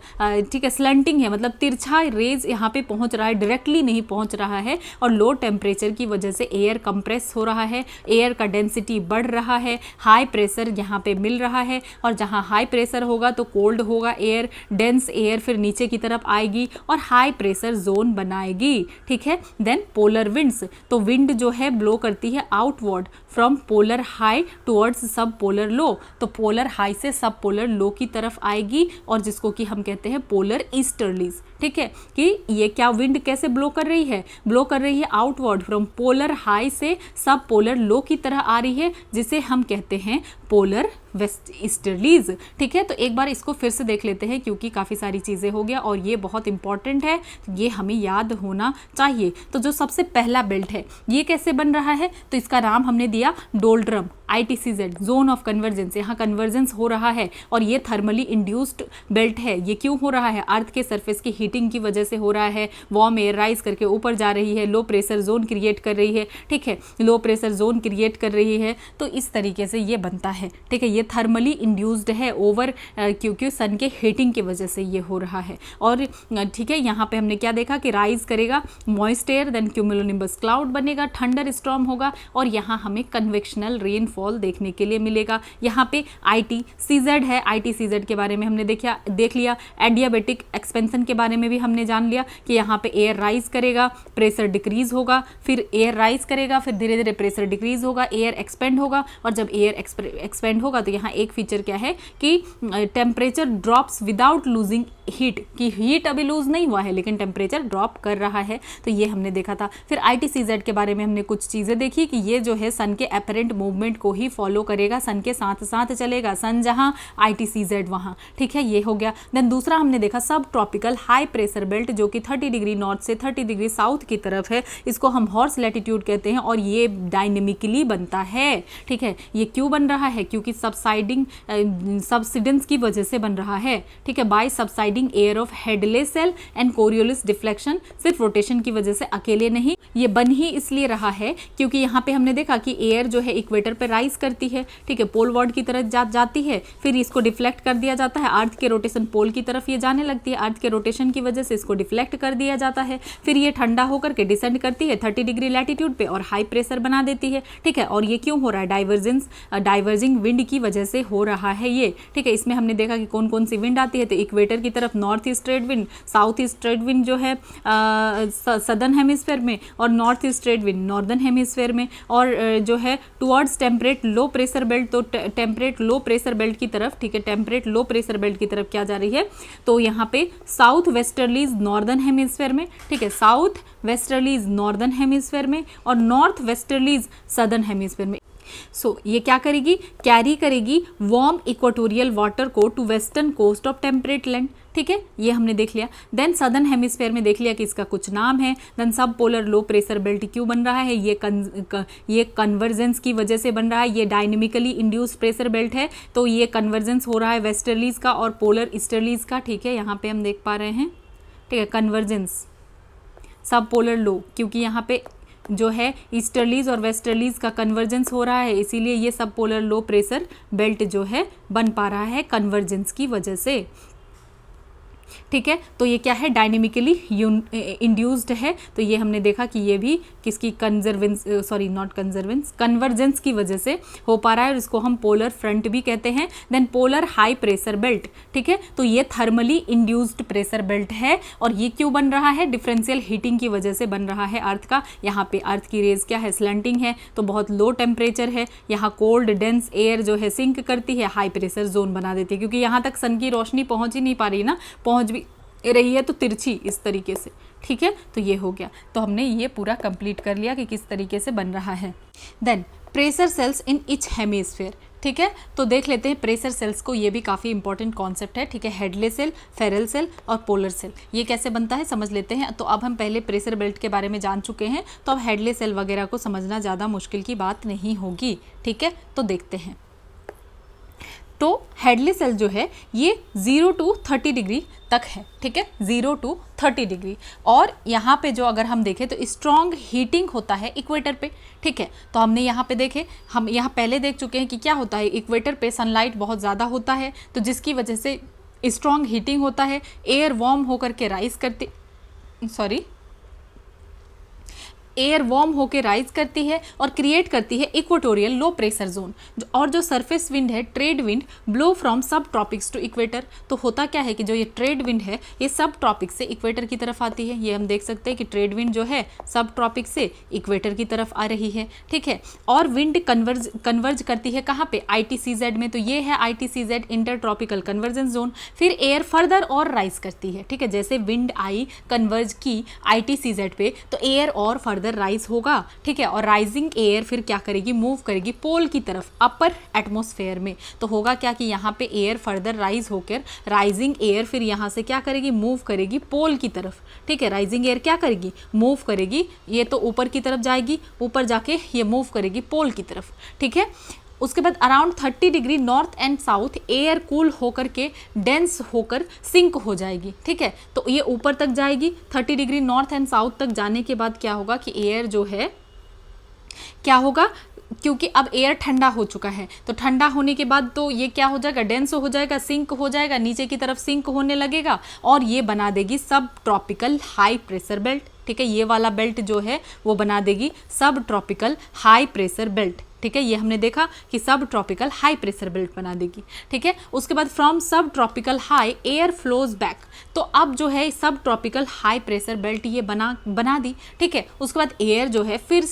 ठीक है, स्लंटिंग है, मतलब तिरछा रेज यहाँ पे पहुँच रहा है, डायरेक्टली नहीं पहुँच रहा है, और लो टेम्परेचर की वजह से एयर कंप्रेस हो रहा है, एयर का डेंसिटी बढ़ रहा है, हाई प्रेशर यहाँ पे मिल रहा है, और जहाँ हाई प्रेशर होगा तो कोल्ड होगा एयर, डेंस एयर फिर नीचे की तरफ आएगी और हाई प्रेशर जोन बनाएगी, ठीक है। देन पोलर विंड्स, तो विंड जो है ब्लो करती है outward from polar high towards सब पोलर लो, तो पोलर हाई से सब पोलर लो की तरफ आएगी, और जिसको कि हम कहते हैं पोलर ईस्टर्लीज, ठीक है। कि ये क्या विंड कैसे ब्लो कर रही है, ब्लो कर रही है आउटवर्ड फ्रॉम पोलर हाई से सब पोलर लो की तरह आ रही है, जिसे हम कहते हैं पोलर वेस्ट ईस्टर्लीज, ठीक है। तो एक बार इसको फिर से देख लेते हैं, क्योंकि काफ़ी सारी चीज़ें हो गया और ये बहुत इंपॉर्टेंट है, ये हमें याद होना चाहिए। तो जो सबसे पहला बेल्ट है ये कैसे बन रहा है, तो इसका नाम हमने दिया doldrum, ITCZ, zone of convergence. यहाँ कन्वर्जेंस हो रहा है और ये थर्मली इंड्यूस्ड बेल्ट है। ये क्यों हो रहा है, अर्थ के सरफेस की हीटिंग की वजह से हो रहा है, वार्म एयर राइज करके ऊपर जा रही है, लो प्रेशर जोन क्रिएट कर रही है, ठीक है, लो प्रेशर जोन क्रिएट कर रही है, तो इस तरीके से ये बनता है, ठीक है। ये थर्मली इंड्यूस्ड है ओवर, क्योंकि सन के हीटिंग की वजह से ये हो रहा है। और ठीक है, यहाँ पे हमने क्या देखा कि राइज करेगा moist air, then cumulonimbus cloud बनेगा, थंडर स्टॉर्म होगा, और यहाँ हमें कन्वेक्शनल रेनफॉल देखने के लिए मिलेगा। यहाँ पे ITCZ है, ITCZ के बारे में हमने देख लिया। एडियाबेटिक एक्सपेंशन के बारे में भी हमने जान लिया कि यहाँ पे एयर राइज करेगा, प्रेशर डिक्रीज होगा, फिर एयर राइज करेगा, फिर धीरे धीरे प्रेशर डिक्रीज होगा, एयर एक्सपेंड होगा, और जब एयर एक्सपेंड होगा तो यहाँ एक फीचर क्या है कि temperature drops without losing heat, कि हीट अभी लूज नहीं हुआ है लेकिन टेम्परेचर ड्रॉप कर रहा है, तो ये हमने देखा था। फिर ITCZ के बारे में हमने कुछ चीज़ें देखी कि ये जो है सन के एपरेंट मूवमेंट को ही फॉलो करेगा, सन के साथ साथ चलेगा, सन जहाँ ITCZ वहाँ, ठीक है, ये हो गया। देन दूसरा हमने देखा सब ट्रॉपिकल हाई प्रेशर बेल्ट, जो कि 30 डिग्री नॉर्थ से 30 डिग्री साउथ की तरफ है, इसको हम हॉर्स लैटिट्यूड कहते हैं, और ये डायनेमिकली बनता है, ठीक है। ये क्यों बन रहा है, क्योंकि सबसिडेंस की वजह से बन रहा है, ठीक है, by subsiding air of Hadley cell and Coriolis deflection, सिर्फ रोटेशन की वजह से अकेले नहीं, ये बन ही इसलिए रहा है क्योंकि यहाँ पे हमने देखा कि एयर जो है इक्वेटर पे राइज करती है, ठीक है, पोल वार्ड की तरफ जाती है, फिर इसको डिफ्लेक्ट कर दिया जाता है, अर्थ के रोटेशन पोल की तरफ ये जाने लगती है, अर्थ के रोटेशन की वजह से इसको डिफ्लेक्ट कर दिया जाता है, फिर ये ठंडा होकर के डिसेंड करती है 30 डिग्री लैटिट्यूड पे और हाई प्रेशर बना देती है, ठीक है। और ये क्यों हो रहा है, डाइवर्जिंग विंड की वजह से हो रहा है ये, ठीक है। इसमें हमने देखा कि कौन कौन सी विंड आती है, तो इक्वेटर की तरफ north east trade wind, south east trade wind जो है सदर्न हेमिस्फीयर में, और north east trade wind northern hemisphere में, और जो है टुवर्ड्स टेम्परेट लो प्रेशर बेल्ट, तो टेम्परेट लो प्रेशर बेल्ट की तरफ, ठीक है, टेम्परेट लो प्रेशर बेल्ट की तरफ क्या जा रही है, तो यहाँ पे साउथ वेस्टर्लीज नॉर्दर्न हेमिस्फीयर में, ठीक है, साउथ वेस्टर्लीज नॉर्दर्न हेमिस्फीयर में, और नॉर्थ वेस्टर्लीज सदर्न हेमिस्फीयर में। ये क्या करेगी, कैरी करेगी वार्म इक्वेटोरियल वाटर को to western coast of temperate land, ठीक है, ये हमने देख लिया। देन सदर्न हेमिस्फेयर में देख लिया कि इसका कुछ नाम है। देन सब पोलर लो प्रेशर बेल्ट क्यों बन रहा है, ये कन्वर्जेंस की वजह से बन रहा है। ये डायनेमिकली इंड्यूस्ड प्रेशर बेल्ट है, तो ये कन्वर्जेंस हो रहा है वेस्टर्लीज का और पोलर ईस्टर्लीज का। ठीक है, यहाँ पे हम देख पा रहे हैं, ठीक है, कन्वर्जेंस सब पोलर लो, क्योंकि यहाँ पे जो है ईस्टर्लीज और वेस्टर्लीज का कन्वर्जेंस हो रहा है, इसीलिए ये सब पोलर लो प्रेशर बेल्ट जो है बन पा रहा है कन्वर्जेंस की वजह से। ठीक है, तो ये क्या है, डायनेमिकली इंड्यूस्ड है। तो ये हमने देखा कि ये भी किसकी कन्वर्जेंस की वजह से हो पा रहा है, और इसको हम पोलर फ्रंट भी कहते हैं। Then polar high pressure belt, ठीक है, तो ये थर्मली इंड्यूस्ड प्रेशर बेल्ट है, और ये क्यों बन रहा है, डिफरेंशियल हीटिंग की वजह से बन रहा है अर्थ का। यहाँ पे अर्थ की रेज क्या है, स्लैंटिंग है, तो बहुत लो टेम्परेचर है, यहाँ कोल्ड डेंस एयर जो है सिंक करती है, हाई प्रेशर जोन बना देती है, क्योंकि यहाँ तक सन की रोशनी पहुँच ही नहीं पा रही ना, पहुँच भी रही है तो तिरछी इस तरीके से। ठीक है, तो ये हो गया, तो हमने ये पूरा कंप्लीट कर लिया कि किस तरीके से बन रहा है। Then pressure cells in each hemisphere, ठीक है, तो देख लेते हैं प्रेशर सेल्स को, ये भी काफ़ी इंपॉर्टेंट कॉन्सेप्ट है। ठीक है, हेडले सेल, फेरल सेल और पोलर सेल, ये कैसे बनता है समझ लेते हैं। तो अब हम पहले प्रेशर बेल्ट के बारे में जान चुके हैं, तो अब हेडले सेल वगैरह को समझना ज़्यादा मुश्किल की बात नहीं होगी। ठीक है, तो देखते हैं। तो हेडले सेल जो है ये 0 to 30 डिग्री तक है। ठीक है, 0 to 30 डिग्री, और यहाँ पे जो अगर हम देखें तो स्ट्रॉन्ग हीटिंग होता है इक्वेटर पे। ठीक है, तो हमने यहाँ पे देखे, हम यहाँ पहले देख चुके हैं कि क्या होता है, इक्वेटर पे सनलाइट बहुत ज़्यादा होता है, तो जिसकी वजह से स्ट्रॉन्ग हीटिंग होता है, एयर वार्म होकर के एयर वार्म होकर राइज करती है और क्रिएट करती है इक्वेटोरियल लो प्रेशर जोन। और जो सरफेस विंड है, ट्रेड विंड, ब्लो फ्रॉम सब ट्रॉपिक्स टू इक्वेटर। तो होता क्या है कि जो ये ट्रेड विंड है ये सब ट्रॉपिक से इक्वेटर की तरफ आती है। ये हम देख सकते हैं कि ट्रेड विंड जो है सब ट्रॉपिक से इक्वेटर की तरफ आ रही है। ठीक है, और विंड कन्वर्ज करती है कहाँ पे, ITCZ में। तो ये है ITCZ, inter tropical convergence zone. फिर एयर फर्दर और राइज करती है। ठीक है, जैसे विंड आई कन्वर्ज की ITCZ पे, तो एयर और फर्दर राइज होगा। ठीक है, और राइजिंग एयर फिर क्या करेगी, मूव करेगी पोल की तरफ, अपर एटमॉस्फेयर में। तो होगा क्या कि यहाँ पे एयर फर्दर राइज होकर राइजिंग एयर फिर यहाँ से क्या करेगी, मूव करेगी पोल की तरफ। ठीक है, राइजिंग एयर क्या करेगी, मूव करेगी, ये तो ऊपर की तरफ जाएगी, ऊपर जाके ये मूव करेगी पोल की तरफ। ठीक है, उसके बाद around 30 degree north and south air cool होकर के डेंस होकर सिंक हो जाएगी। ठीक है, तो ये ऊपर तक जाएगी। 30 डिग्री नॉर्थ एंड साउथ तक जाने के बाद क्या होगा कि एयर जो है क्या होगा, क्योंकि अब एयर ठंडा हो चुका है, तो ठंडा होने के बाद तो ये क्या हो जाएगा, डेंस हो जाएगा, सिंक हो जाएगा, नीचे की तरफ सिंक होने लगेगा, और ये बना देगी सब ट्रॉपिकल हाई प्रेशर बेल्ट। ठीक है, ये वाला बेल्ट जो है वो बना देगी सब ट्रॉपिकल हाई प्रेशर बेल्ट। ठीक है, ये हमने देखा कि सब ट्रॉपिकल हाई प्रेशर बेल्ट बना देगी। ठीक है, उसके बाद फ्रॉम सब tropical high air flows back, तो अब जो है सब ट्रॉपिकल हाई प्रेशर बेल्ट ये बना दी। ठीक है, उसके बाद एयर जो है फिर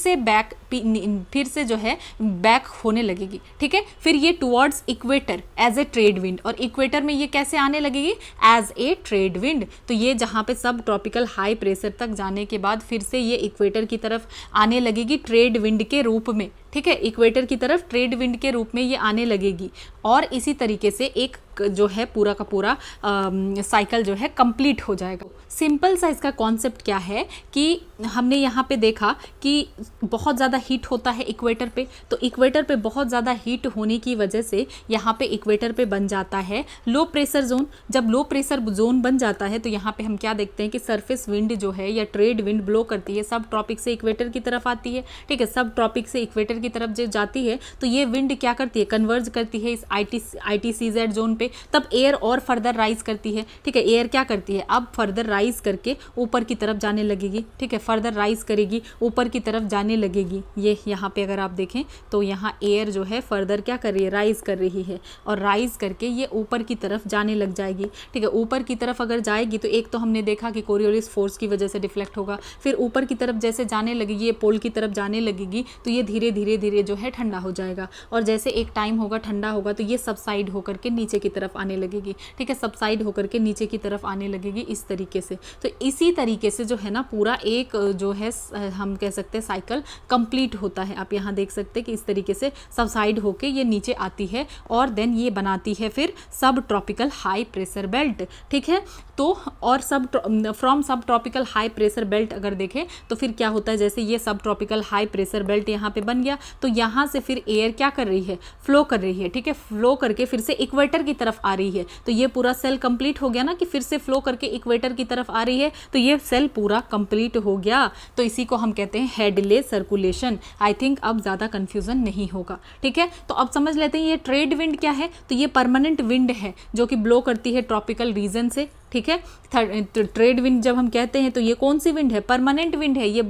से जो है बैक होने लगेगी। ठीक है, फिर ये towards equator as a trade wind, और इक्वेटर में ये कैसे आने लगेगी, एज ए ट्रेड विंड। तो ये जहाँ पे सब ट्रॉपिकल हाई प्रेशर तक जाने के बाद फिर से ये इक्वेटर की तरफ आने लगेगी ट्रेड विंड के रूप में। ठीक है, इक्वेटर की तरफ ट्रेड विंड के रूप में ये आने लगेगी, और इसी तरीके से एक जो है पूरा का पूरा साइकिल जो है कंप्लीट हो जाएगा। सिंपल सा इसका कॉन्सेप्ट क्या है कि हमने यहाँ पे देखा कि बहुत ज़्यादा हीट होता है इक्वेटर पे, तो इक्वेटर पे बहुत ज़्यादा हीट होने की वजह से यहाँ पे इक्वेटर पे बन जाता है लो प्रेशर जोन। जब लो प्रेशर जोन बन जाता है तो यहाँ पे हम क्या देखते हैं कि सरफेस विंड जो है या ट्रेड विंड ब्लो करती है, सब ट्रॉपिक से इक्वेटर की तरफ आती है। ठीक है, सब ट्रॉपिक से इक्वेटर की तरफ जो जाती है तो ये विंड क्या करती है, कन्वर्ज करती है इस ITCZ जोन पे, तब एयर और फर्दर राइज करती है। ठीक है, एयर क्या करती है, अब फर्दर राइज करके ऊपर की तरफ जाने लगेगी। ठीक है, फर्दर राइज करेगी, ऊपर की तरफ जाने लगेगी। ये यहाँ पे अगर आप देखें तो यहाँ एयर जो है फर्दर क्या कर रही है, राइज कर रही है, और राइज करके ये ऊपर की तरफ जाने लग जाएगी। ठीक है, ऊपर की तरफ अगर जाएगी तो एक तो हमने देखा कि कोरियोलिस फोर्स की वजह से डिफ्लेक्ट होगा, फिर ऊपर की तरफ जैसे जाने लगेगी, ये पोल की तरफ जाने लगेगी, तो ये धीरे धीरे धीरे जो है ठंडा हो जाएगा, और जैसे एक टाइम होगा ठंडा होगा तो ये सबसाइड होकर के नीचे की तरफ आने लगेगी, ठीक है, सबसाइड होकर के नीचे की तरफ आने लगेगी इस तरीके से। तो इसी तरीके से जो है ना पूरा एक जो है हम कह सकते हैं साइकिल कंप्लीट होता है। आप यहाँ देख सकते हैं कि इस तरीके से सबसाइड होके ये नीचे आती है और देन ये बनाती है फिर सब ट्रॉपिकल हाई प्रेशर बेल्ट, ठीक है। तो और फ्रॉम सब ट्रॉपिकल हाई प्रेशर बेल्ट अगर देखें तो फिर क्या होता है, जैसे ये सब ट्रॉपिकल हाई प्रेशर बेल्ट यहाँ पे बन गया, तो यहाँ से फिर एयर क्या कर रही है, फ्लो कर रही है, ठीक है, फ्लो करके फिर से इक्वेटर की तरफ आ रही है। तो ये पूरा सेल कंप्लीट हो गया ना कि फिर से फ्लो करके इक्वेटर की तरफ आ रही है, तो ये सेल पूरा कंप्लीट हो गया। तो इसी को हम कहते हैं हेडले सर्कुलेशन। आई थिंक अब ज़्यादा कन्फ्यूजन नहीं होगा, ठीक है। तो अब समझ लेते हैं ये ट्रेड विंड क्या है। तो ये परमानेंट विंड है जो कि ब्लो करती है ट्रॉपिकल रीजन से, ठीक है। ट्रेड विंड जब हम कहते हैं तो ये कौन सी विंड है, परमानेंट विंड है। ये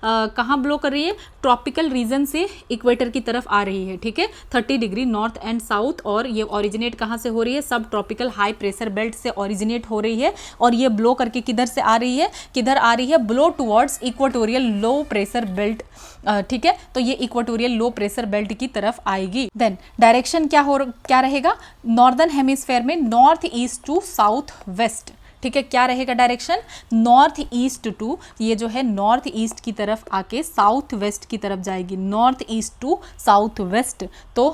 कहाँ ब्लो कर रही है, ट्रॉपिकल रीजन से इक्वेटर की तरफ आ रही है, ठीक है, 30 डिग्री नॉर्थ एंड साउथ। और ये ओरिजिनेट कहाँ से हो रही है, सब ट्रॉपिकल हाई प्रेशर बेल्ट से ओरिजिनेट हो रही है। और ये ब्लो करके किधर से आ रही है, किधर आ रही है, blow towards equatorial low pressure belt, ठीक है। तो ये इक्वेटोरियल लो प्रेशर बेल्ट की तरफ आएगी। देन डायरेक्शन क्या रहेगा, नॉर्दर्न हेमिस्फेयर में north east to south west, ठीक है। क्या रहेगा डायरेक्शन, नॉर्थ ईस्ट टू, ये जो है नॉर्थ ईस्ट की तरफ आके साउथ वेस्ट की तरफ जाएगी, north east to south west. तो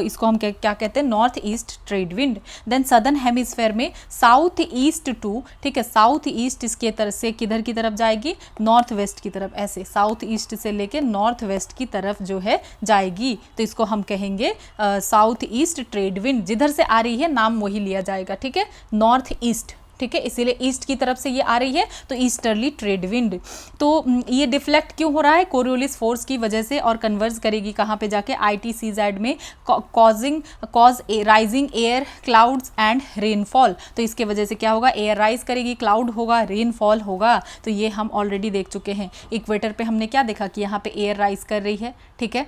इसको हम क्या कहते हैं, north east trade wind. Then southern hemisphere में साउथ ईस्ट टू, ठीक है, साउथ ईस्ट इसके तरफ से किधर की तरफ जाएगी, नॉर्थ वेस्ट की तरफ, ऐसे साउथ ईस्ट से लेके नॉर्थ वेस्ट की तरफ जो है जाएगी। तो इसको हम कहेंगे साउथ ईस्ट ट्रेड विंड। जिधर से आ रही है नाम वही लिया जाएगा, ठीक है, नॉर्थ ईस्ट, ठीक है, इसीलिए ईस्ट की तरफ से ये आ रही है तो ईस्टर्ली ट्रेड विंड। तो ये डिफ्लेक्ट क्यों हो रहा है, कोरियोलिस फोर्स की वजह से, और कन्वर्ज करेगी कहाँ पे जाके, ITCZ में, cause rising air clouds and rainfall. तो इसके वजह से क्या होगा, एयर राइज करेगी, क्लाउड होगा, रेनफॉल होगा। तो ये हम ऑलरेडी देख चुके हैं। इक्वेटर पे हमने क्या देखा कि यहाँ पे एयर राइज कर रही है, ठीक है,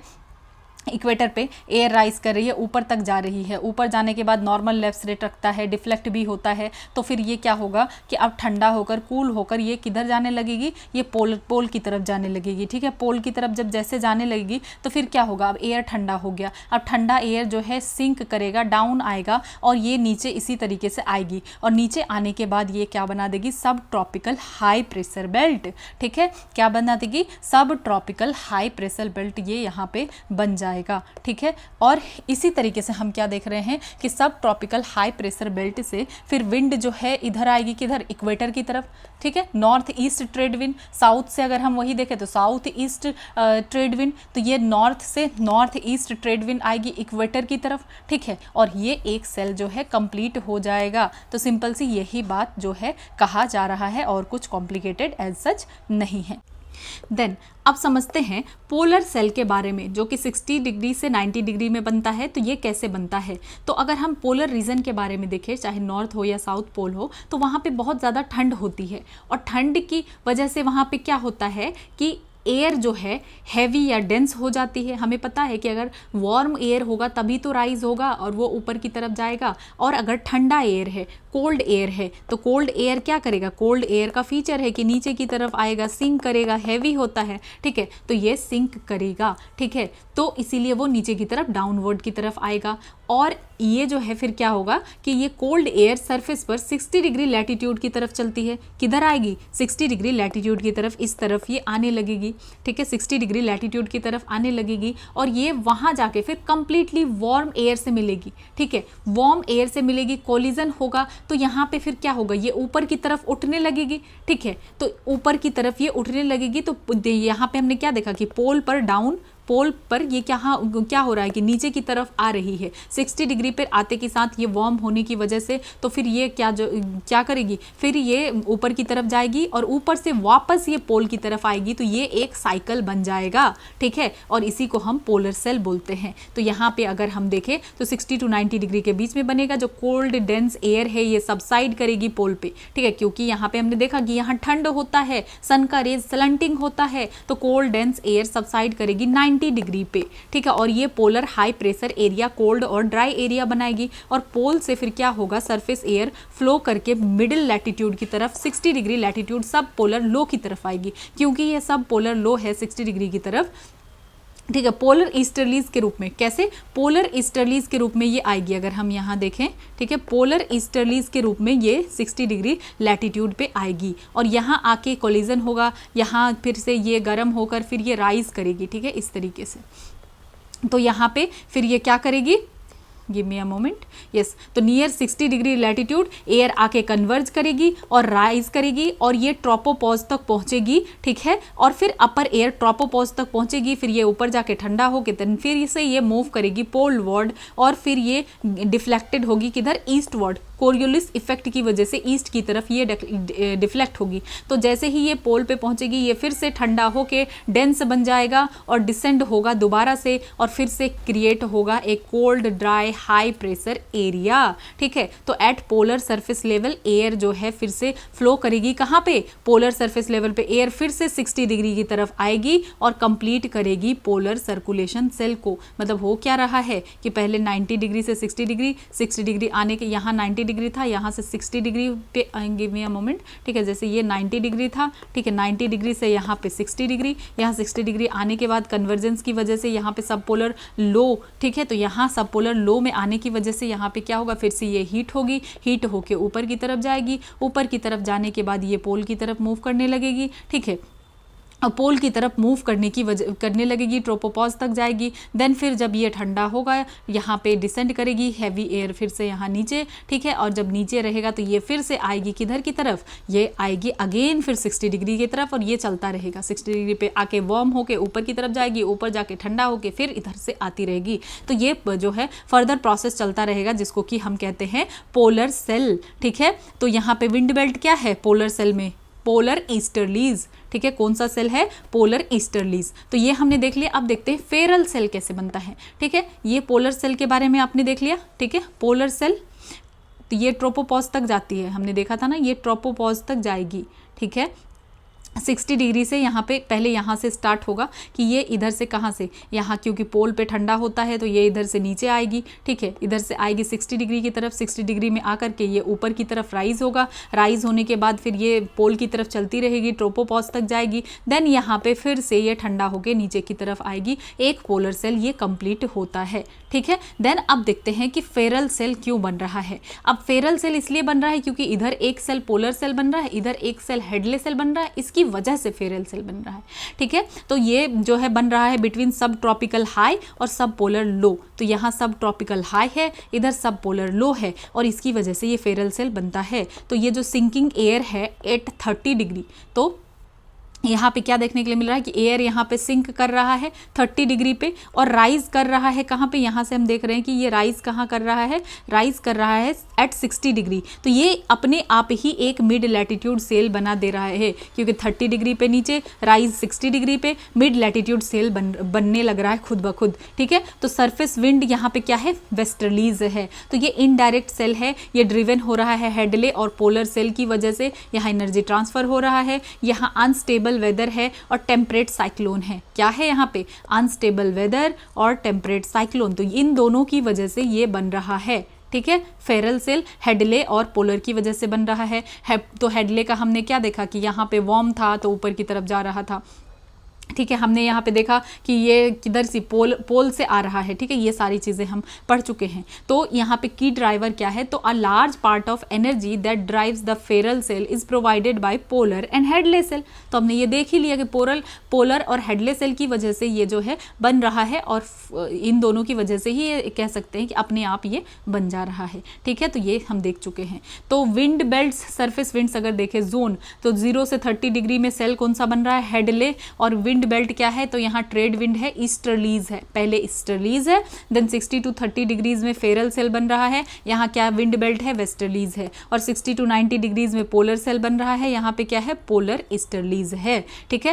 इक्वेटर पे एयर राइज कर रही है, ऊपर तक जा रही है। ऊपर जाने के बाद नॉर्मल लेफ्ट रेट रखता है, डिफ्लेक्ट भी होता है। तो फिर ये क्या होगा कि अब ठंडा होकर, कूल होकर ये किधर जाने लगेगी, ये पोल की तरफ जाने लगेगी, ठीक है। पोल की तरफ जब जैसे जाने लगेगी तो फिर क्या होगा, अब एयर ठंडा हो गया। अब ठंडा एयर जो है सिंक करेगा, डाउन आएगा और ये नीचे इसी तरीके से आएगी। और नीचे आने के बाद ये क्या बना देगी, सब ट्रॉपिकल हाई प्रेशर बेल्ट, ठीक है। क्या बना देगी, सब ट्रॉपिकल हाई प्रेशर बेल्ट ये यहाँ पे बन जाएगा, ठीक है। और इसी तरीके से हम क्या देख रहे हैं कि सब ट्रॉपिकल हाई प्रेशर बेल्ट से फिर विंड जो है इधर आएगी, किधर, इक्वेटर की तरफ, ठीक है, north east trade wind. South से अगर हम वही देखें तो साउथ ईस्ट ट्रेड विंड, तो ये नॉर्थ से नॉर्थ ईस्ट ट्रेड विंड आएगी इक्वेटर की तरफ, ठीक है। और ये एक सेल जो है कंप्लीट हो जाएगा। तो सिंपल सी यही बात जो है कहा जा रहा है और कुछ कॉम्प्लिकेटेड एज सच नहीं है। देन अब समझते हैं पोलर सेल के बारे में, जो कि 60 डिग्री से 90 डिग्री में बनता है। तो ये कैसे बनता है, तो अगर हम पोलर रीजन के बारे में देखें, चाहे नॉर्थ हो या साउथ पोल हो, तो वहाँ पे बहुत ज़्यादा ठंड होती है। और ठंड की वजह से वहाँ पे क्या होता है कि एयर जो है हैवी या डेंस हो जाती है। हमें पता है कि अगर वार्म एयर होगा तभी तो राइज होगा और वो ऊपर की तरफ जाएगा। और अगर ठंडा एयर है, कोल्ड एयर है, तो कोल्ड एयर क्या करेगा, कोल्ड एयर का फीचर है कि नीचे की तरफ आएगा, सिंक करेगा, हैवी होता है, ठीक है, तो ये सिंक करेगा, ठीक है। तो इसीलिए वो नीचे की तरफ, डाउनवर्ड की तरफ आएगा। और ये जो है फिर क्या होगा कि ये कोल्ड एयर सरफेस पर 60 डिग्री लैटिट्यूड की तरफ चलती है। किधर आएगी, 60 डिग्री लैटिट्यूड की तरफ, इस तरफ ये आने लगेगी, ठीक है, 60 डिग्री लैटिट्यूड की तरफ आने लगेगी। और ये वहाँ जाके फिर कंप्लीटली वार्म एयर से मिलेगी, ठीक है, वार्म एयर से मिलेगी, कोलिजन होगा। तो यहाँ पे फिर क्या होगा, ये ऊपर की तरफ उठने लगेगी, ठीक है। तो ऊपर की तरफ ये उठने लगेगी। तो यहाँ पे हमने क्या देखा कि पोल पर डाउन, पोल पर ये क्या हो रहा है कि नीचे की तरफ आ रही है 60 डिग्री पर आते के साथ, ये वार्म होने की वजह से। तो फिर ये क्या करेगी, फिर ये ऊपर की तरफ जाएगी और ऊपर से वापस ये पोल की तरफ आएगी। तो ये एक साइकिल बन जाएगा, ठीक है। और इसी को हम पोलर सेल बोलते हैं। तो यहाँ पे अगर हम देखें तो 60 to 90 डिग्री के बीच में बनेगा। जो कोल्ड डेंस एयर है ये सबसाइड करेगी पोल पे, ठीक है, क्योंकि यहाँ पे हमने देखा कि यहाँ ठंड होता है, सन का रेज स्लंटिंग होता है। तो कोल्ड डेंस एयर सबसाइड करेगी 90 डिग्री पे, ठीक है। और ये polar high pressure area cold और ड्राई एरिया बनाएगी। और पोल से फिर क्या होगा, सरफेस एयर फ्लो करके मिडिल लैटिट्यूड की तरफ, 60 डिग्री लैटिट्यूड सब पोलर लो की तरफ आएगी। क्योंकि ये सब पोलर लो है 60 डिग्री की तरफ, ठीक है, पोलर ईस्टर्लीज के रूप में। कैसे? पोलर ईस्टर्लीज के रूप में ये आएगी, अगर हम यहाँ देखें, ठीक है, पोलर ईस्टर्लीज के रूप में ये 60 डिग्री लैटिट्यूड पे आएगी और यहाँ आके कोलिजन होगा, यहाँ फिर से ये गर्म होकर फिर ये राइज करेगी, ठीक है, इस तरीके से। तो यहाँ पे फिर ये क्या करेगी, give me a moment, yes, तो नियर 60 डिग्री लैटिट्यूड एयर आके कन्वर्ज करेगी और राइज करेगी और ये ट्रोपोपॉज तक पहुंचेगी, ठीक है, और फिर अपर एयर ट्रोपोपॉज तक पहुंचेगी, फिर ये ऊपर जाके ठंडा होके फिर से ये मूव करेगी पोलवर्ड और फिर ये डिफ्लेक्टेड होगी किधर, ईस्टवर्ड। कोरियोलिस इफेक्ट की वजह से ईस्ट की तरफ ये डिफ्लेक्ट होगी। तो जैसे ही ये पोल पे पहुंचेगी ये फिर से ठंडा होके डेंस बन जाएगा और डिसेंड होगा दोबारा से और फिर से क्रिएट होगा एक cold dry high pressure area, ठीक है। तो at polar surface level air जो है फिर से फ्लो करेगी, कहाँ पे, पोलर सरफेस लेवल पे एयर फिर से 60 डिग्री की तरफ आएगी और कंप्लीट करेगी पोलर सर्कुलेशन सेल को। मतलब हो क्या रहा है कि पहले 90 डिग्री से 60 डिग्री आने के, यहाँ 90 डिग्री था, यहाँ से 60 डिग्री पे आएंगे, गिव मी अ मोमेंट, ठीक है, जैसे ये 90 डिग्री था, ठीक है, 90 डिग्री से यहाँ पे 60 डिग्री, यहाँ 60 डिग्री आने के बाद कन्वर्जेंस की वजह से यहाँ पे सब पोलर लो, ठीक है, तो यहाँ सब पोलर लो में आने की वजह से यहाँ पे क्या होगा, फिर से ये हीट होगी, हीट होके ऊपर की तरफ जाएगी, ऊपर की तरफ जाने के बाद ये पोल की तरफ मूव करने लगेगी, ठीक है, पोल की तरफ मूव करने लगेगी, ट्रोपोपॉज तक जाएगी। देन फिर जब ये ठंडा होगा यहाँ पे डिसेंड करेगी हैवी एयर फिर से यहाँ नीचे, ठीक है, और जब नीचे रहेगा तो ये फिर से आएगी किधर की तरफ, ये आएगी अगेन फिर 60 डिग्री की तरफ और ये चलता रहेगा। 60 डिग्री पे आके वार्म होके ऊपर की तरफ जाएगी, ऊपर जाके ठंडा होके फिर इधर से आती रहेगी। तो ये जो है फर्दर प्रोसेस चलता रहेगा जिसको कि हम कहते हैं पोलर सेल, ठीक है। तो यहाँ पे विंड बेल्ट क्या है पोलर सेल में, पोलर ईस्टर्लीज, ठीक है, कौन सा सेल है, पोलर ईस्टर्लीज। तो ये हमने देख लिया। अब देखते हैं फेरल सेल कैसे बनता है, ठीक है। ये पोलर सेल के बारे में आपने देख लिया, ठीक है। पोलर सेल तो ये ट्रोपोपॉज तक जाती है, हमने देखा था ना, ये ट्रोपोपॉज तक जाएगी, ठीक है। 60 डिग्री से यहाँ पे पहले यहाँ से स्टार्ट होगा कि ये इधर से कहाँ से, यहाँ क्योंकि पोल पे ठंडा होता है तो ये इधर से नीचे आएगी, ठीक है, इधर से आएगी 60 डिग्री की तरफ, 60 डिग्री में आकर के ये ऊपर की तरफ राइज होगा, राइज होने के बाद फिर ये पोल की तरफ चलती रहेगी, ट्रोपोपॉज तक जाएगी। देन यहाँ पे फिर से ये ठंडा होकर नीचे की तरफ आएगी, एक पोलर सेल ये कंप्लीट होता है, ठीक है। देन अब देखते हैं कि फेरल सेल क्यों बन रहा है। अब फेरल सेल इसलिए बन रहा है क्योंकि इधर एक सेल पोलर सेल बन रहा है, इधर एक सेल हेडले सेल बन रहा है, इसकी वजह से फेरल सेल बन रहा है, ठीक है। तो ये जो है बन रहा है बिटवीन सब ट्रॉपिकल हाई और सब पोलर लो। तो यहाँ सब ट्रॉपिकल हाई है, इधर सब पोलर लो है और इसकी वजह से ये फेरल सेल बनता है। तो ये जो सिंकिंग एयर है एट 30 डिग्री, तो यहाँ पे क्या देखने के लिए मिल रहा है कि एयर यहाँ पे सिंक कर रहा है 30 डिग्री पे और राइज कर रहा है कहाँ पे, यहाँ से हम देख रहे हैं कि ये राइज कहाँ कर रहा है, राइज कर रहा है एट 60 डिग्री। तो ये अपने आप ही एक मिड लैटिट्यूड सेल बना दे रहा है क्योंकि 30 डिग्री पे नीचे, राइज 60 डिग्री पे, मिड लैटिट्यूड सेल बनने लग रहा है खुद ब खुद, ठीक है। तो सरफेस विंड यहाँ पे क्या है, वेस्टर्लीज है। तो ये इनडायरेक्ट सेल है, ये ड्रिवन हो रहा है हेडले और पोलर सेल की वजह से, यहाँ एनर्जी ट्रांसफर हो रहा है, यहाँ अनस्टेबल वेदर है और टेम्परेट साइक्लोन है। क्या है यहाँ पे, अनस्टेबल वेदर और टेम्परेट साइक्लोन। तो इन दोनों की वजह से ये बन रहा है, ठीक है। फेरल सेल हेडले और पोलर की वजह से बन रहा है। तो हेडले का हमने क्या देखा कि यहाँ पे वार्म था तो ऊपर की तरफ जा रहा था, ठीक है। हमने यहाँ पे देखा कि ये किधर से पोल से आ रहा है, ठीक है। ये सारी चीज़ें हम पढ़ चुके हैं। तो यहाँ पे की ड्राइवर क्या है, तो a large part of energy that drives the Ferrel cell is provided by polar and Hadley cell. तो हमने ये देख ही लिया कि पोलर और हेडले सेल की वजह से ये जो है बन रहा है और इन दोनों की वजह से ही ये कह सकते हैं कि अपने आप ये बन जा रहा है, ठीक है। तो ये हम देख चुके हैं। तो विंड बेल्ट्स, सरफेस विंड्स अगर देखें जोन, तो 0 से 30 डिग्री में सेल कौन सा बन रहा है, हेडले। और विंड बेल्ट क्या है, तो यहाँ ट्रेड विंड है, ईस्टर्लीज है, पहले ईस्टर्लीज है, देन 60 to 30 डिग्रीज में फेरल सेल बन रहा है, यहाँ क्या विंड बेल्ट है, वेस्टर्लीज है। और 60 to 90 डिग्रीज में पोलर सेल बन रहा है, यहाँ पे क्या है, पोलर ईस्टर्लीज है, ठीक है।